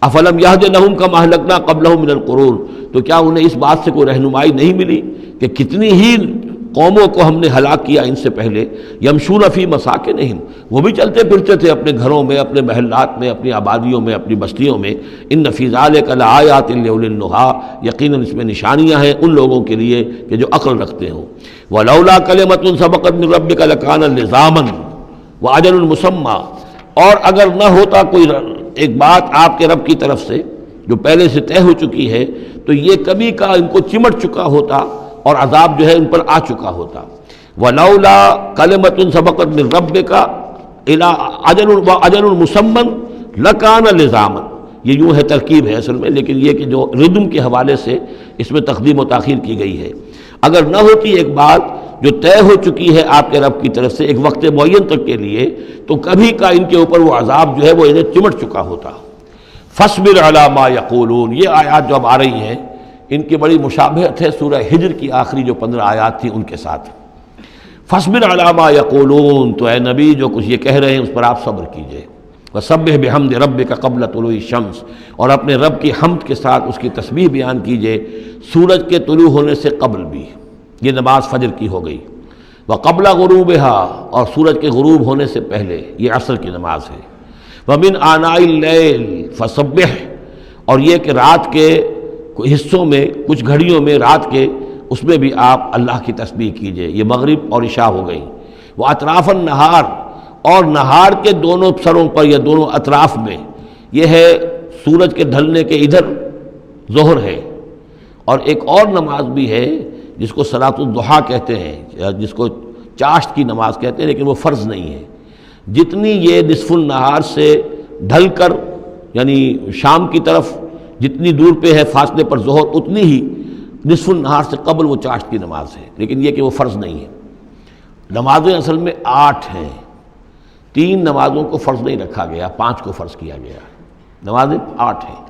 افلم یہد لہم کما اہلکنا قبلہم من القرون، تو کیا انہیں اس بات سے کوئی رہنمائی نہیں ملی کہ کتنی ہی قوموں کو ہم نے ہلاک کیا ان سے پہلے۔ یمشون فی مساکنہم، وہ بھی چلتے پھرتے تھے اپنے گھروں میں، اپنے محلات میں، اپنی آبادیوں میں، اپنی بستیوں میں۔ ان فی ذلک لآیات لأولی النہیٰ، یقیناً اس میں نشانیاں ہیں ان لوگوں کے لیے کہ جو عقل رکھتے ہوں۔ ولولا کلمۃ سبقت من ربک لکان لزاما وأجل مسمى، اور اگر نہ ہوتا کوئی ایک بات آپ کے رب کی طرف سے جو پہلے سے طے ہو چکی ہے تو یہ کبھی کا ان کو چمٹ چکا ہوتا اور عذاب جو ہے ان پر آ چکا ہوتا۔ وَلَوْلَا كَلِمَةٌ سَبَقَتْ مِنْ رَبِّكَ إِلَىٰ أَجَلٌ مُّسَمًّى لَكَانَ لِزَامًا، یہ یوں ہے ترکیب ہے اصل میں، لیکن یہ کہ جو ردم کے حوالے سے اس میں تقدیم و تاخیر کی گئی ہے۔ اگر نہ ہوتی ایک بات جو طے ہو چکی ہے آپ کے رب کی طرف سے ایک وقت معین تک کے لیے، تو کبھی کا ان کے اوپر وہ عذاب جو ہے وہ انہیں چمٹ چکا ہوتا۔ فَاصْبِرْ عَلَىٰ مَا يَقُولُونَ، یہ آیات جو اب آ رہی ہیں ان کی بڑی مشابہت ہے سورہ ہجر کی آخری جو 15 آیات تھی ان کے ساتھ۔ فَاصْبِرْ عَلَىٰ مَا يَقُولُونَ، تو اے نبی جو کچھ یہ کہہ رہے ہیں اس پر آپ صبر کیجئے۔ وَسَبِّحْ بِحَمْدِ رَبِّكَ قَبْلَ طُلُوعِ الشَّمْسِ، اور اپنے رب کی حمد کے ساتھ اس کی تسبیح بیان کیجئے سورج کے طلوع ہونے سے قبل بھی، یہ نماز فجر کی ہو گئی۔ وَقَبْلَ غُرُوبِهَا، اور سورج کے غروب ہونے سے پہلے، یہ عصر کی نماز ہے۔ وَمِنْ آنَاءِ اللَّيْلِ فَسَبِّحْ، اور یہ کہ رات کے حصوں میں، کچھ گھڑیوں میں رات کے، اس میں بھی آپ اللہ کی تسبیح کیجئے۔ یہ مغرب اور عشاء ہو گئی۔ وَأَطْرَافَ النَّهَارِ، اور نہار کے دونوں سروں پر یا دونوں اطراف میں، یہ ہے سورج کے ڈھلنے کے ادھر ظہر ہے، اور ایک اور نماز بھی ہے جس کو صلاۃ الضحیٰ کہتے ہیں یا جس کو چاشت کی نماز کہتے ہیں، لیکن وہ فرض نہیں ہے۔ جتنی یہ نصف النہار سے ڈھل کر یعنی شام کی طرف جتنی دور پہ ہے فاصلے پر ظہر، اتنی ہی نصف النہار سے قبل وہ چاشت کی نماز ہے، لیکن یہ کہ وہ فرض نہیں ہے۔ نمازیں اصل میں 8 ہیں، 3 نمازوں کو فرض نہیں رکھا گیا، 5 کو فرض کیا گیا۔ نمازیں 8 ہیں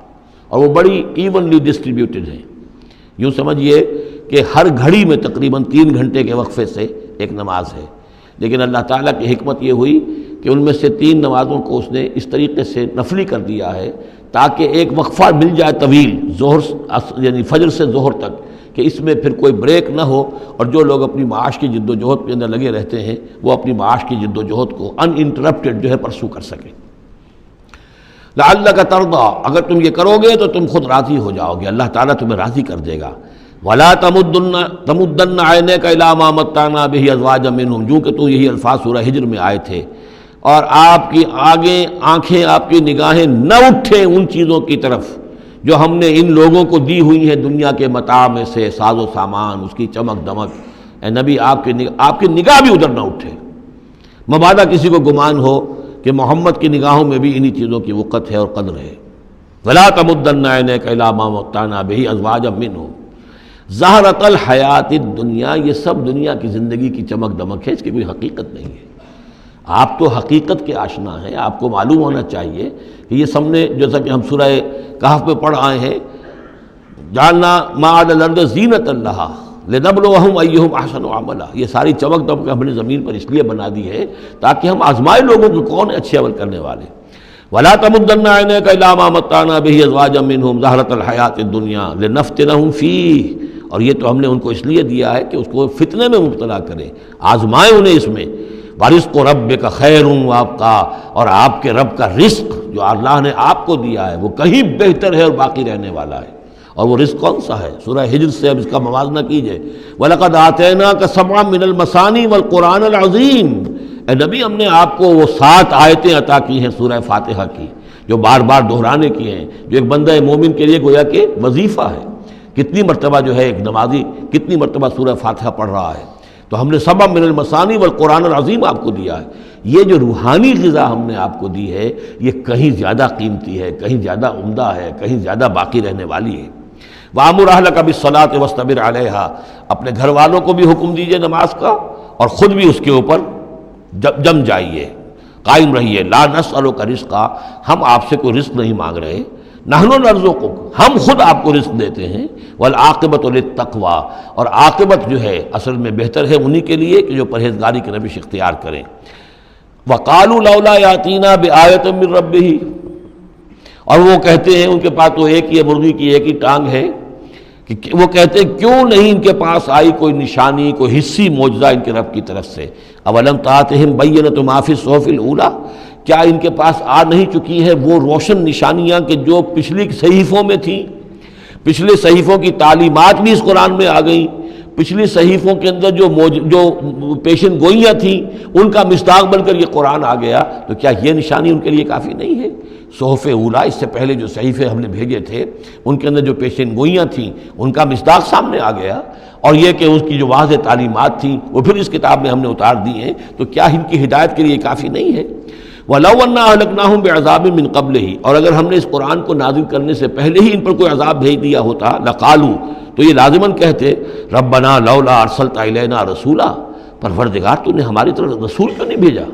اور وہ بڑی ایونلی ڈسٹریبیوٹڈ ہیں۔ یوں سمجھیے کہ ہر گھڑی میں تقریباً 3 گھنٹے کے وقفے سے ایک نماز ہے، لیکن اللہ تعالیٰ کی حکمت یہ ہوئی کہ ان میں سے 3 نمازوں کو اس نے اس طریقے سے نفلی کر دیا ہے تاکہ ایک وقفہ مل جائے طویل، ظہر یعنی فجر سے ظہر تک، کہ اس میں پھر کوئی بریک نہ ہو، اور جو لوگ اپنی معاش کی جد و جہد کے اندر لگے رہتے ہیں وہ اپنی معاش کی جد و جہد کو ان انٹرپٹڈ جو ہے پرسو کر سکیں۔ لعلک ترضیٰ، اگر تم یہ کرو گے تو تم خود راضی ہو جاؤ گے، اللہ تعالیٰ تمہیں راضی کر دے گا۔ وَلَا تَمُدَّنَّ عَيْنَيْكَ إِلَىٰ مَا مَتَّعْنَا بِهِ أَزْوَاجًا مِّنْهُمْ، جو کہ تو یہی الفاظ سورہ ہجر میں آئے تھے، اور آپ کی آنکھیں آپ کی نگاہیں نہ اٹھیں ان چیزوں کی طرف جو ہم نے ان لوگوں کو دی ہوئی ہیں دنیا کے متاع میں سے، ساز و سامان، اس کی چمک دمک۔ اے نبی آپ کی نگاہ بھی ادھر نہ اٹھے، مبادا کسی کو گمان ہو کہ محمد کی نگاہوں میں بھی انہی چیزوں کی وقت ہے اور قدر ہے۔ وَلَا تَمُدَّنَّ عَيْنَيْكَ إِلَىٰ مَا مَتَّعْنَا بِهِ أَزْوَاجًا مِّنْهُمْ زَهْرَةَ الْحَيَاةِ الدُّنْيَا، یہ سب دنیا کی زندگی کی چمک دمک ہے، اس کی کوئی حقیقت نہیں ہے۔ آپ تو حقیقت کے آشنا ہیں، آپ کو معلوم ہونا چاہیے کہ یہ سب نے، جیسا کہ ہم سورہ کہف میں پڑھ آئے ہیں، جعلنا ما علی الارض زینۃ لہا لنبلوہم ایہم احسن عملا، یہ ساری چمک دمک ہم نے زمین پر اس لیے بنا دی ہے تاکہ ہم آزمائے لوگوں کو کون ہے اچھے عمل کرنے والے۔ وَلَا تَمُدَّنَّ عَيْنَيْكَ إِلَىٰ مَا مَتَّعْنَا بِهِ أَزْوَاجًا مِّنْهُمْ زَهْرَةَ الْحَيَاةِ الدُّنْيَا لِنَفْتِنَهُمْ فِيهِ، اور یہ تو ہم نے ان کو اس لیے دیا ہے کہ اس کو فتنے میں مبتلا کریں، آزمائیں انہیں اس میں۔ وَرِزْقُ رَبِّكَ خَيْرٌ وَأَبْقَىٰ، اور آپ کے رب کا رزق جو اللہ نے آپ کو دیا ہے وہ کہیں بہتر ہے اور باقی رہنے والا ہے۔ اور وہ رزق کون سا ہے؟ سورہ ہجر سے اب اس کا موازنہ کیجئے۔ وَلَقَدْ آتَيْنَاكَ سَبْعًا مِّنَ الْمَثَانِي وَالْقُرْآنِ الْعَظِيمِ، اے نبی ہم نے آپ کو وہ 7 آیتیں عطا کی ہیں سورہ فاتحہ کی، جو بار بار دہرانے کی ہیں، جو ایک بندہ مومن کے لیے گویا کہ وظیفہ ہے۔ کتنی مرتبہ جو ہے ایک نمازی کتنی مرتبہ سورہ فاتحہ پڑھ رہا ہے؟ تو ہم نے سبع من المثانی والقرآن العظیم آپ کو دیا ہے۔ یہ جو روحانی غذا ہم نے آپ کو دی ہے یہ کہیں زیادہ قیمتی ہے، کہیں زیادہ عمدہ ہے، کہیں زیادہ باقی رہنے والی ہے۔ وَأَمُرْ أَهْلَكَ بِالصَّلَاةِ وَاصْطَبِرْ عَلَيْهَا، اپنے گھر والوں کو بھی حکم دیجئے نماز کا اور خود بھی اس کے اوپر جم جائیے، قائم رہیے۔ لا نسألک رزقا، ہم آپ سے کوئی رزق نہیں مانگ رہے، نحن نرزقک، ہم خود آپ کو رزق دیتے ہیں۔ والعاقبۃ للتقویٰ، اور عاقبت جو ہے اصل میں بہتر ہے انہی کے لیے کہ جو پرہیزگاری کی روش اختیار کریں۔ وقالوا لولا یاتینا بآیۃ من ربہ، اور وہ کہتے ہیں ان کے پاس تو ایک ہی مرغی کی ایک ہی ٹانگ ہے، کہ وہ کہتے ہیں کیوں نہیں ان کے پاس آئی کوئی نشانی، کوئی حصی معجزہ ان کے رب کی طرف سے۔ اولم تاتہم بینۃ ما فی الصحف الاولیٰ، کیا ان کے پاس آ نہیں چکی ہے وہ روشن نشانیاں کہ جو پچھلی صحیفوں میں تھیں؟ پچھلے صحیفوں کی تعلیمات بھی اس قرآن میں آ گئیں، پچھلی صحیفوں کے اندر جو پیشن گوئیاں تھیں ان کا مصداق بن کر یہ قرآن آ گیا، تو کیا یہ نشانی ان کے لیے کافی نہیں ہے؟ صحف اولیٰ، اس سے پہلے جو صحیفے ہم نے بھیجے تھے ان کے اندر جو پیشن گوئیاں تھیں ان کا مصداق سامنے آ گیا، اور یہ کہ اس کی جو واضح تعلیمات تھیں وہ پھر اس کتاب میں ہم نے اتار دی ہیں، تو کیا ان کی ہدایت کے لیے کافی نہیں ہے؟ وَلَوْ أَنَّا أَهْلَكْنَاهُمْ بِعَذَابٍ مِّن قَبْلِهِ، اور اگر ہم نے اس قرآن کو نازل کرنے سے پہلے ہی ان پر کوئی عذاب بھیج دیا ہوتا، لَقَالُوا، تو یہ لازماً کہتے رَبَّنَا لَوْلَا أَرْسَلْتَ إِلَيْنَا رَسُولًا، پروردگار تو نے ہماری طرف رسول کیوں نہیں بھیجا؟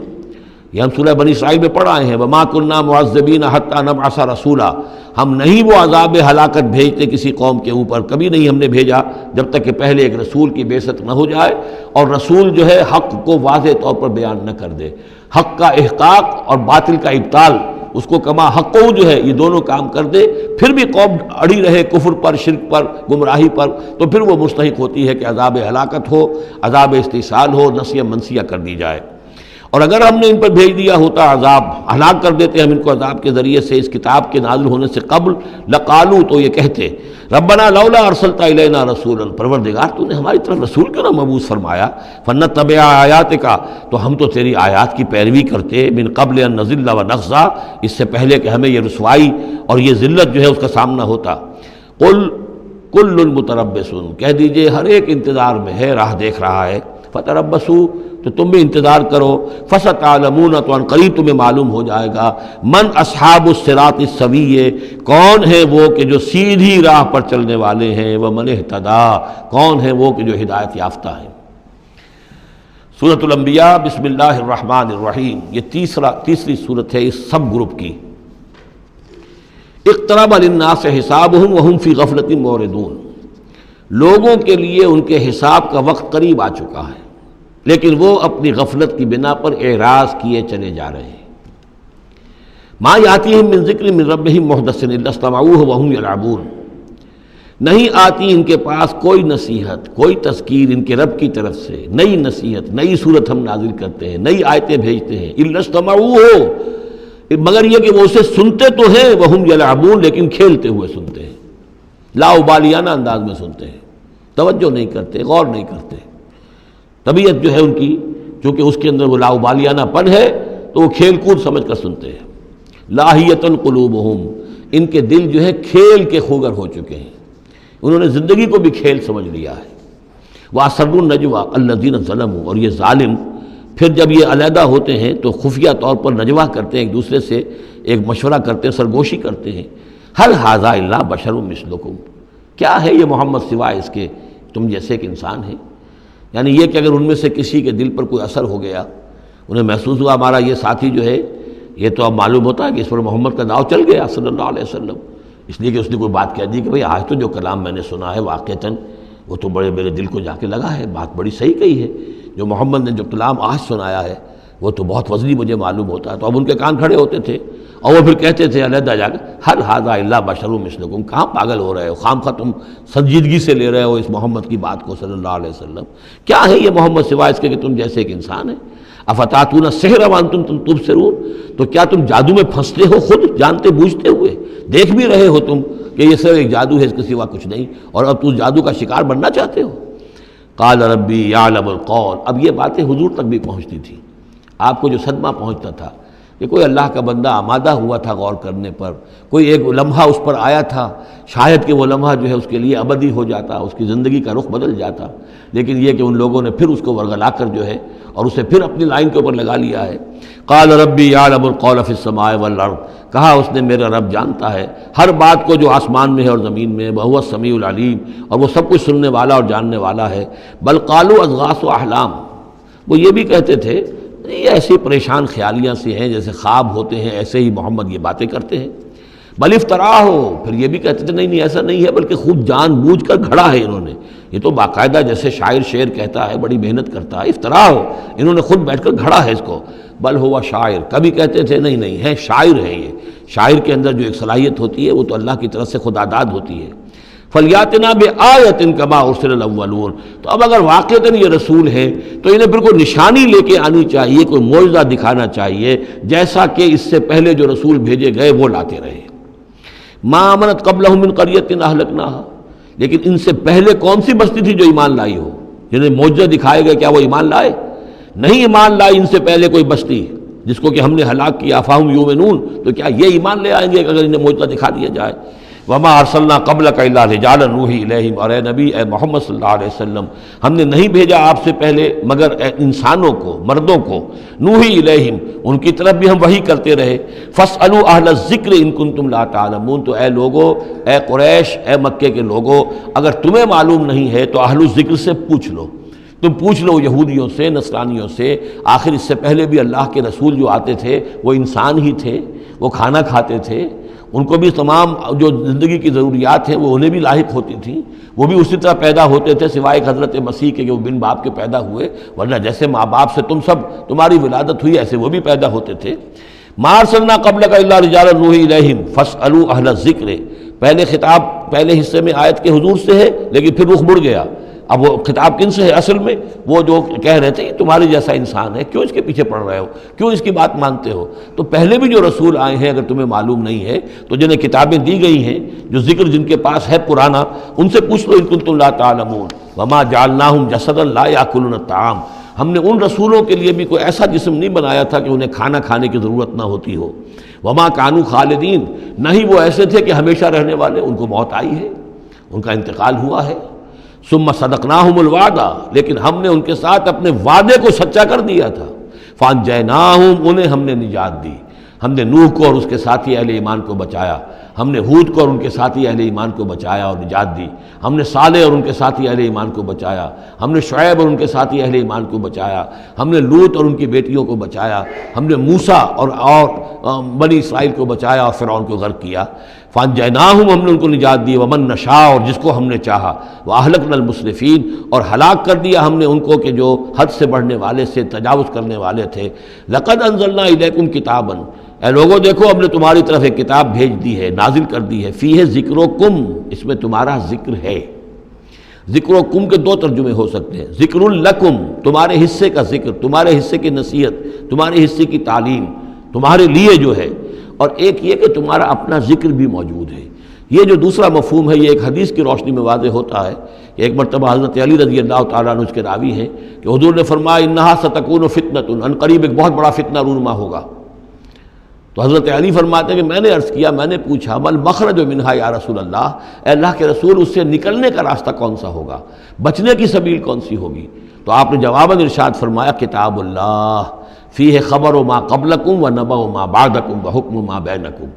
یہ ہم سورہ بنی اسرائیل میں پڑھ آئے ہیں، وَمَا كُنَّا مُعَذِّبِينَ حَتَّىٰ نَبْعَثَ رَسُولًا، ہم نہیں وہ عذاب ہلاکت بھیجتے کسی قوم کے اوپر، کبھی نہیں ہم نے بھیجا جب تک کہ پہلے ایک رسول کی بعثت نہ ہو جائے، اور رسول جو ہے حق کو واضح طور پر بیان نہ کر دے، حق کا احقاق اور باطل کا ابطال، اس کو کما حق جو ہے یہ دونوں کام کر دے، پھر بھی قوم اڑی رہے کفر پر، شرک پر، گمراہی پر، تو پھر وہ مستحق ہوتی ہے کہ عذاب ہلاکت ہو، عذاب استحصال ہو، نسیہ منسیہ کر دی جائے۔ اور اگر ہم نے ان پر بھیج دیا ہوتا عذاب، ہلاک کر دیتے ہم ان کو عذاب کے ذریعے سے اس کتاب کے نازل ہونے سے قبل، لقالو، تو یہ کہتے ربنا لولا ارسلت الینا رسولا، پروردگار تو نے ہماری طرف رسول کیوں نہ مبعوث فرمایا، فنتبع آیاتک، تو ہم تو تیری آیات کی پیروی کرتے، من قبل ان نذل ونخزى، اس سے پہلے کہ ہمیں یہ رسوائی اور یہ ذلت جو ہے اس کا سامنا ہوتا۔ قل کل متربص، کہہ دیجئے ہر ایک انتظار میں ہے، راہ دیکھ رہا ہے، فتربصوا، تو تم بھی انتظار کرو، فستعلمون، تو ان قریب تمہیں معلوم ہو جائے گا، من اصحاب الصراط السوی، کون ہے وہ کہ جو سیدھی راہ پر چلنے والے ہیں، ومن اہتدی، کون ہے وہ کہ جو ہدایت یافتہ ہیں۔ سورۃ الانبیاء، بسم اللہ الرحمن الرحیم، یہ تیسری سورت ہے اس سب گروپ کی۔ اقترب للناس حسابهم وهم فی غفلۃ معرضون، لوگوں کے لیے ان کے حساب کا وقت قریب آ چکا ہے لیکن وہ اپنی غفلت کی بنا پر اعراض کیے چلے جا رہے ہیں۔ ما یاتیہم من ذکر من ربہم محدث الا استمعوہ وہم یلعبون، نہیں آتی ان کے پاس کوئی نصیحت، کوئی تذکیر ان کے رب کی طرف سے، نئی نصیحت، نئی صورت ہم نازل کرتے ہیں، نئی آیتیں بھیجتے ہیں، الا استمعوہ، مگر یہ کہ وہ اسے سنتے تو ہیں، وہم یلعبون، لیکن کھیلتے ہوئے سنتے ہیں، لا ابالیانہ انداز میں سنتے ہیں، توجہ نہیں کرتے، غور نہیں کرتے۔ طبیعت جو ہے ان کی، چونکہ اس کے اندر وہ لاابالیانہ پن ہے تو وہ کھیل کود سمجھ کر سنتے ہیں۔ لاہیۃ قلوبہم، ان کے دل جو ہے کھیل کے خوگر ہو چکے ہیں، انہوں نے زندگی کو بھی کھیل سمجھ لیا ہے۔ وَأَسَرُّوا النَّجْوَىٰ الَّذِينَ ظَلَمُوا، اور یہ ظالم پھر جب یہ علیحدہ ہوتے ہیں تو خفیہ طور پر نجوہ کرتے ہیں، ایک دوسرے سے ایک مشورہ کرتے ہیں، سرگوشی کرتے ہیں، هَلْ هَٰذَا إِلَّا بَشَرٌ مِثْلُكُمْ، کیا ہے یہ محمد سوائے اس کے تم جیسے ایک انسان ہے۔ یعنی یہ کہ اگر ان میں سے کسی کے دل پر کوئی اثر ہو گیا، انہیں محسوس ہوا ہمارا یہ ساتھی جو ہے یہ تو اب معلوم ہوتا ہے کہ اس پر محمد کا داؤ چل گیا صلی اللہ علیہ وسلم، اس لیے کہ اس نے کوئی بات کہہ دی کہ بھئی آج تو جو کلام میں نے سنا ہے واقعتاً وہ تو بڑے میرے دل کو جا کے لگا ہے، بات بڑی صحیح کہی ہے، جو محمد نے جو کلام آج سنایا ہے وہ تو بہت وزنی مجھے معلوم ہوتا ہے۔ تو اب ان کے کان کھڑے ہوتے تھے، اور وہ پھر کہتے تھے علیحدہ جا کر حل ھذا الا بشر مثلکم، کہاں پاگل ہو رہے ہو، خامخواہ تم سنجیدگی سے لے رہے ہو اس محمد کی بات کو صلی اللہ علیہ وسلم، کیا ہے یہ محمد سوائے اس کے کہ تم جیسے ایک انسان ہے، افتاتون السحر وانتم تبصرون، تو کیا تم جادو میں پھنستے ہو خود جانتے بوجھتے ہوئے، دیکھ بھی رہے ہو تم کہ یہ صرف ایک جادو ہے، اس کے سوا کچھ نہیں، اور اب تم جادو کا شکار بننا چاہتے ہو۔ قال ربی یعلم القول، اب یہ باتیں حضور تک بھی پہنچتی تھی، آپ کو جو صدمہ پہنچتا تھا کہ کوئی اللہ کا بندہ آمادہ ہوا تھا غور کرنے پر، کوئی ایک لمحہ اس پر آیا تھا، شاید کہ وہ لمحہ جو ہے اس کے لیے ابدی ہو جاتا، اس کی زندگی کا رخ بدل جاتا، لیکن یہ کہ ان لوگوں نے پھر اس کو ورگلا کر جو ہے اور اسے پھر اپنی لائن کے اوپر لگا لیا ہے۔ قال ربی یعلم القول فی السماء والارض، کہا اس نے میرا رب جانتا ہے ہر بات کو جو آسمان میں ہے اور زمین میں، وہو السمیع العلیم، اور وہ سب کچھ سننے والا اور جاننے والا ہے۔ بل قالوا اضغاث احلام، وہ یہ بھی کہتے تھے یہ ایسی پریشان خیالیاں سی ہیں جیسے خواب ہوتے ہیں، ایسے ہی محمد یہ باتیں کرتے ہیں۔ بل افطرا ہو، پھر یہ بھی کہتے تھے نہیں ایسا نہیں ہے، بلکہ خود جان بوجھ کر گھڑا ہے انہوں نے، یہ تو باقاعدہ جیسے شاعر شعر کہتا ہے بڑی محنت کرتا ہے، افطرا ہو، انہوں نے خود بیٹھ کر گھڑا ہے اس کو۔ بل ہوا شاعر، کبھی کہتے تھے نہیں ہے شاعر ہے، یہ شاعر کے اندر جو ایک صلاحیت ہوتی ہے وہ تو اللہ کی طرف سے خدا داد ہوتی ہے۔ فلیاتنا بآیۃ کما ارسل الاولون، تو اب اگر واقعتاً یہ رسول ہے تو انہیں پھر کوئی نشانی لے کے آنی چاہیے، کوئی معجزہ دکھانا چاہیے، جیسا کہ اس سے پہلے جو رسول بھیجے گئے وہ لاتے رہے۔ ما آمنت قبلہم من قریۃ اہلکناہا، لیکن ان سے پہلے کون سی بستی تھی جو ایمان لائی ہو، جنہیں معجزہ دکھائے گئے، کیا وہ ایمان لائے؟ نہیں ایمان لائی ان سے پہلے کوئی بستی جس کو کہ ہم نے ہلاک کیا، فہم یؤمنون، تو کیا یہ ایمان لے آئیں گے اگر انہیں معجزہ دکھا دیا جائے؟ وما ارسلنا قبلک الا رجالا نوحی الیہم، اور اے نبی اے محمد صلی اللہ علیہ وسلم ہم نے نہیں بھیجا آپ سے پہلے مگر انسانوں کو، مردوں کو، نوحی الیہم ان کی طرف بھی ہم وحی کرتے رہے۔ فاسألوا اہل الذکر ان کنتم لا تعلمون، تو اے لوگو، اے قریش، اے مکے کے لوگو، اگر تمہیں معلوم نہیں ہے تو اہل الذکر سے پوچھ لو، تم پوچھ لو یہودیوں سے، نصرانیوں سے، آخر اس سے پہلے بھی اللہ کے رسول جو آتے تھے وہ انسان ہی تھے، وہ کھانا کھاتے تھے، ان کو بھی تمام جو زندگی کی ضروریات ہیں وہ انہیں بھی لاحق ہوتی تھیں، وہ بھی اسی طرح پیدا ہوتے تھے سوائے حضرت مسیح کے کہ وہ بن باپ کے پیدا ہوئے، ورنہ جیسے ماں باپ سے تم سب تمہاری ولادت ہوئی ایسے وہ بھی پیدا ہوتے تھے۔ ما ارسلنا قبلک الا رجالا نوحی الیہم فاسألوا اہل الذکر، پہلے خطاب پہلے حصے میں آیت کے حضور سے ہے لیکن پھر رخ مڑ گیا، اب وہ خطاب کن سے ہے اصل میں؟ وہ جو کہہ رہے تھے یہ تمہارے جیسا انسان ہے، کیوں اس کے پیچھے پڑ رہے ہو، کیوں اس کی بات مانتے ہو؟ تو پہلے بھی جو رسول آئے ہیں اگر تمہیں معلوم نہیں ہے تو جنہیں کتابیں دی گئی ہیں، جو ذکر جن کے پاس ہے پرانا، ان سے پوچھ لو ان کنتم لا تعلمون۔ وما جعلناہم جسدا لا یاکلون الطعام، ہم نے ان رسولوں کے لیے بھی کوئی ایسا جسم نہیں بنایا تھا کہ انہیں کھانا کھانے کی ضرورت نہ ہوتی ہو۔ وما کانوا خالدین، نہ ہی وہ ایسے تھے کہ ہمیشہ رہنے والے، ان کو موت آئی ہے، ان کا انتقال ہوا ہے۔ ثم صدقناہم الوعدہ، لیکن ہم نے ان کے ساتھ اپنے وعدے کو سچا کر دیا تھا۔ فانجیناہم، انہیں ہم نے نجات دی، ہم نے نوح کو اور اس کے ساتھی اہل ایمان کو بچایا، ہم نے ہود کو اور ان کے ساتھی اہل ایمان کو بچایا اور نجات دی، ہم نے صالح اور ان کے ساتھی اہل ایمان کو بچایا، ہم نے شعیب اور ان کے ساتھی اہل ایمان کو بچایا، ہم نے لوط اور ان کی بیٹیوں کو بچایا، ہم نے موسیٰ اور بنی اسرائیل کو بچایا اور فرعون کو غرق کیا۔ فانجیناہم، ہم نے ان کو نجات دی، ومن نشاء، اور جس کو ہم نے چاہا، واہلکنا المسرفین، اور ہلاک کر دیا ہم نے ان کو کہ جو حد سے بڑھنے والے سے تجاوز کرنے والے تھے۔ لقد انزلنا الیکم کتابا، اے لوگوں دیکھو ہم نے تمہاری طرف ایک کتاب بھیج دی ہے، نازل کر دی ہے، فیہ ذکرکم، اس میں تمہارا ذکر ہے۔ ذکرکم کے دو ترجمے ہو سکتے ہیں، ذکر لکم، تمہارے حصے کا ذکر، تمہارے حصے کی نصیحت، تمہارے حصے کی تعلیم، تمہارے لیے جو ہے، اور ایک یہ کہ تمہارا اپنا ذکر بھی موجود ہے۔ یہ جو دوسرا مفہوم ہے یہ ایک حدیث کی روشنی میں واضح ہوتا ہے کہ ایک مرتبہ حضرت علی رضی اللہ تعالیٰ عنہ اس کے راوی ہیں کہ حضور نے فرمایا انہا ستکون فتنۃ، ان قریب ایک بہت بڑا فتنہ رونما ہوگا۔ تو حضرت علی فرماتے ہیں کہ میں نے عرض کیا، میں نے پوچھا مل مخرج منہا یا رسول اللہ، اے اللہ کے رسول اس سے نکلنے کا راستہ کون سا ہوگا، بچنے کی سبیل کون سی ہوگی؟ تو آپ نے جواباً ارشاد فرمایا کتاب اللہ فیہ خبر ما قبلکم و نبأ ما بعدکم و حکم ما بینکم،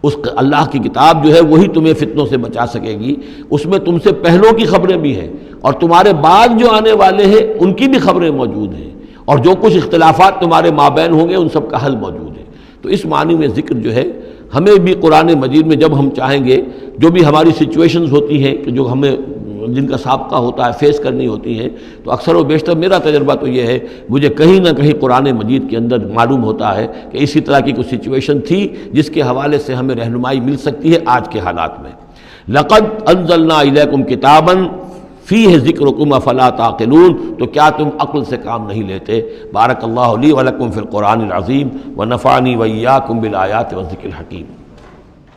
اس اللہ کی کتاب جو ہے وہی تمہیں فتنوں سے بچا سکے گی، اس میں تم سے پہلوں کی خبریں بھی ہیں اور تمہارے بعد جو آنے والے ہیں ان کی بھی خبریں موجود ہیں، اور جو کچھ اختلافات تمہارے مابین ہوں گے ان سب کا حل موجود ہے۔ تو اس معنی میں ذکر جو ہے ہمیں بھی قرآن مجید میں جب ہم چاہیں گے، جو بھی ہماری سچویشنز ہوتی ہیں کہ جو ہمیں جن کا سابقہ ہوتا ہے فیس کرنی ہوتی ہیں، تو اکثر و بیشتر میرا تجربہ تو یہ ہے، مجھے کہیں نہ کہیں قرآن مجید کے اندر معلوم ہوتا ہے کہ اسی طرح کی کوئی سچویشن تھی جس کے حوالے سے ہمیں رہنمائی مل سکتی ہے آج کے حالات میں۔ لقد انزلنا الیکم کتابا فیہ ذکرکم افلا تعقلون، تو کیا تم عقل سے کام نہیں لیتے؟ بارک اللہ لی ولکم فی القرآن العظیم ونفعنی وإیاکم بالآیات والذکر الحکیم۔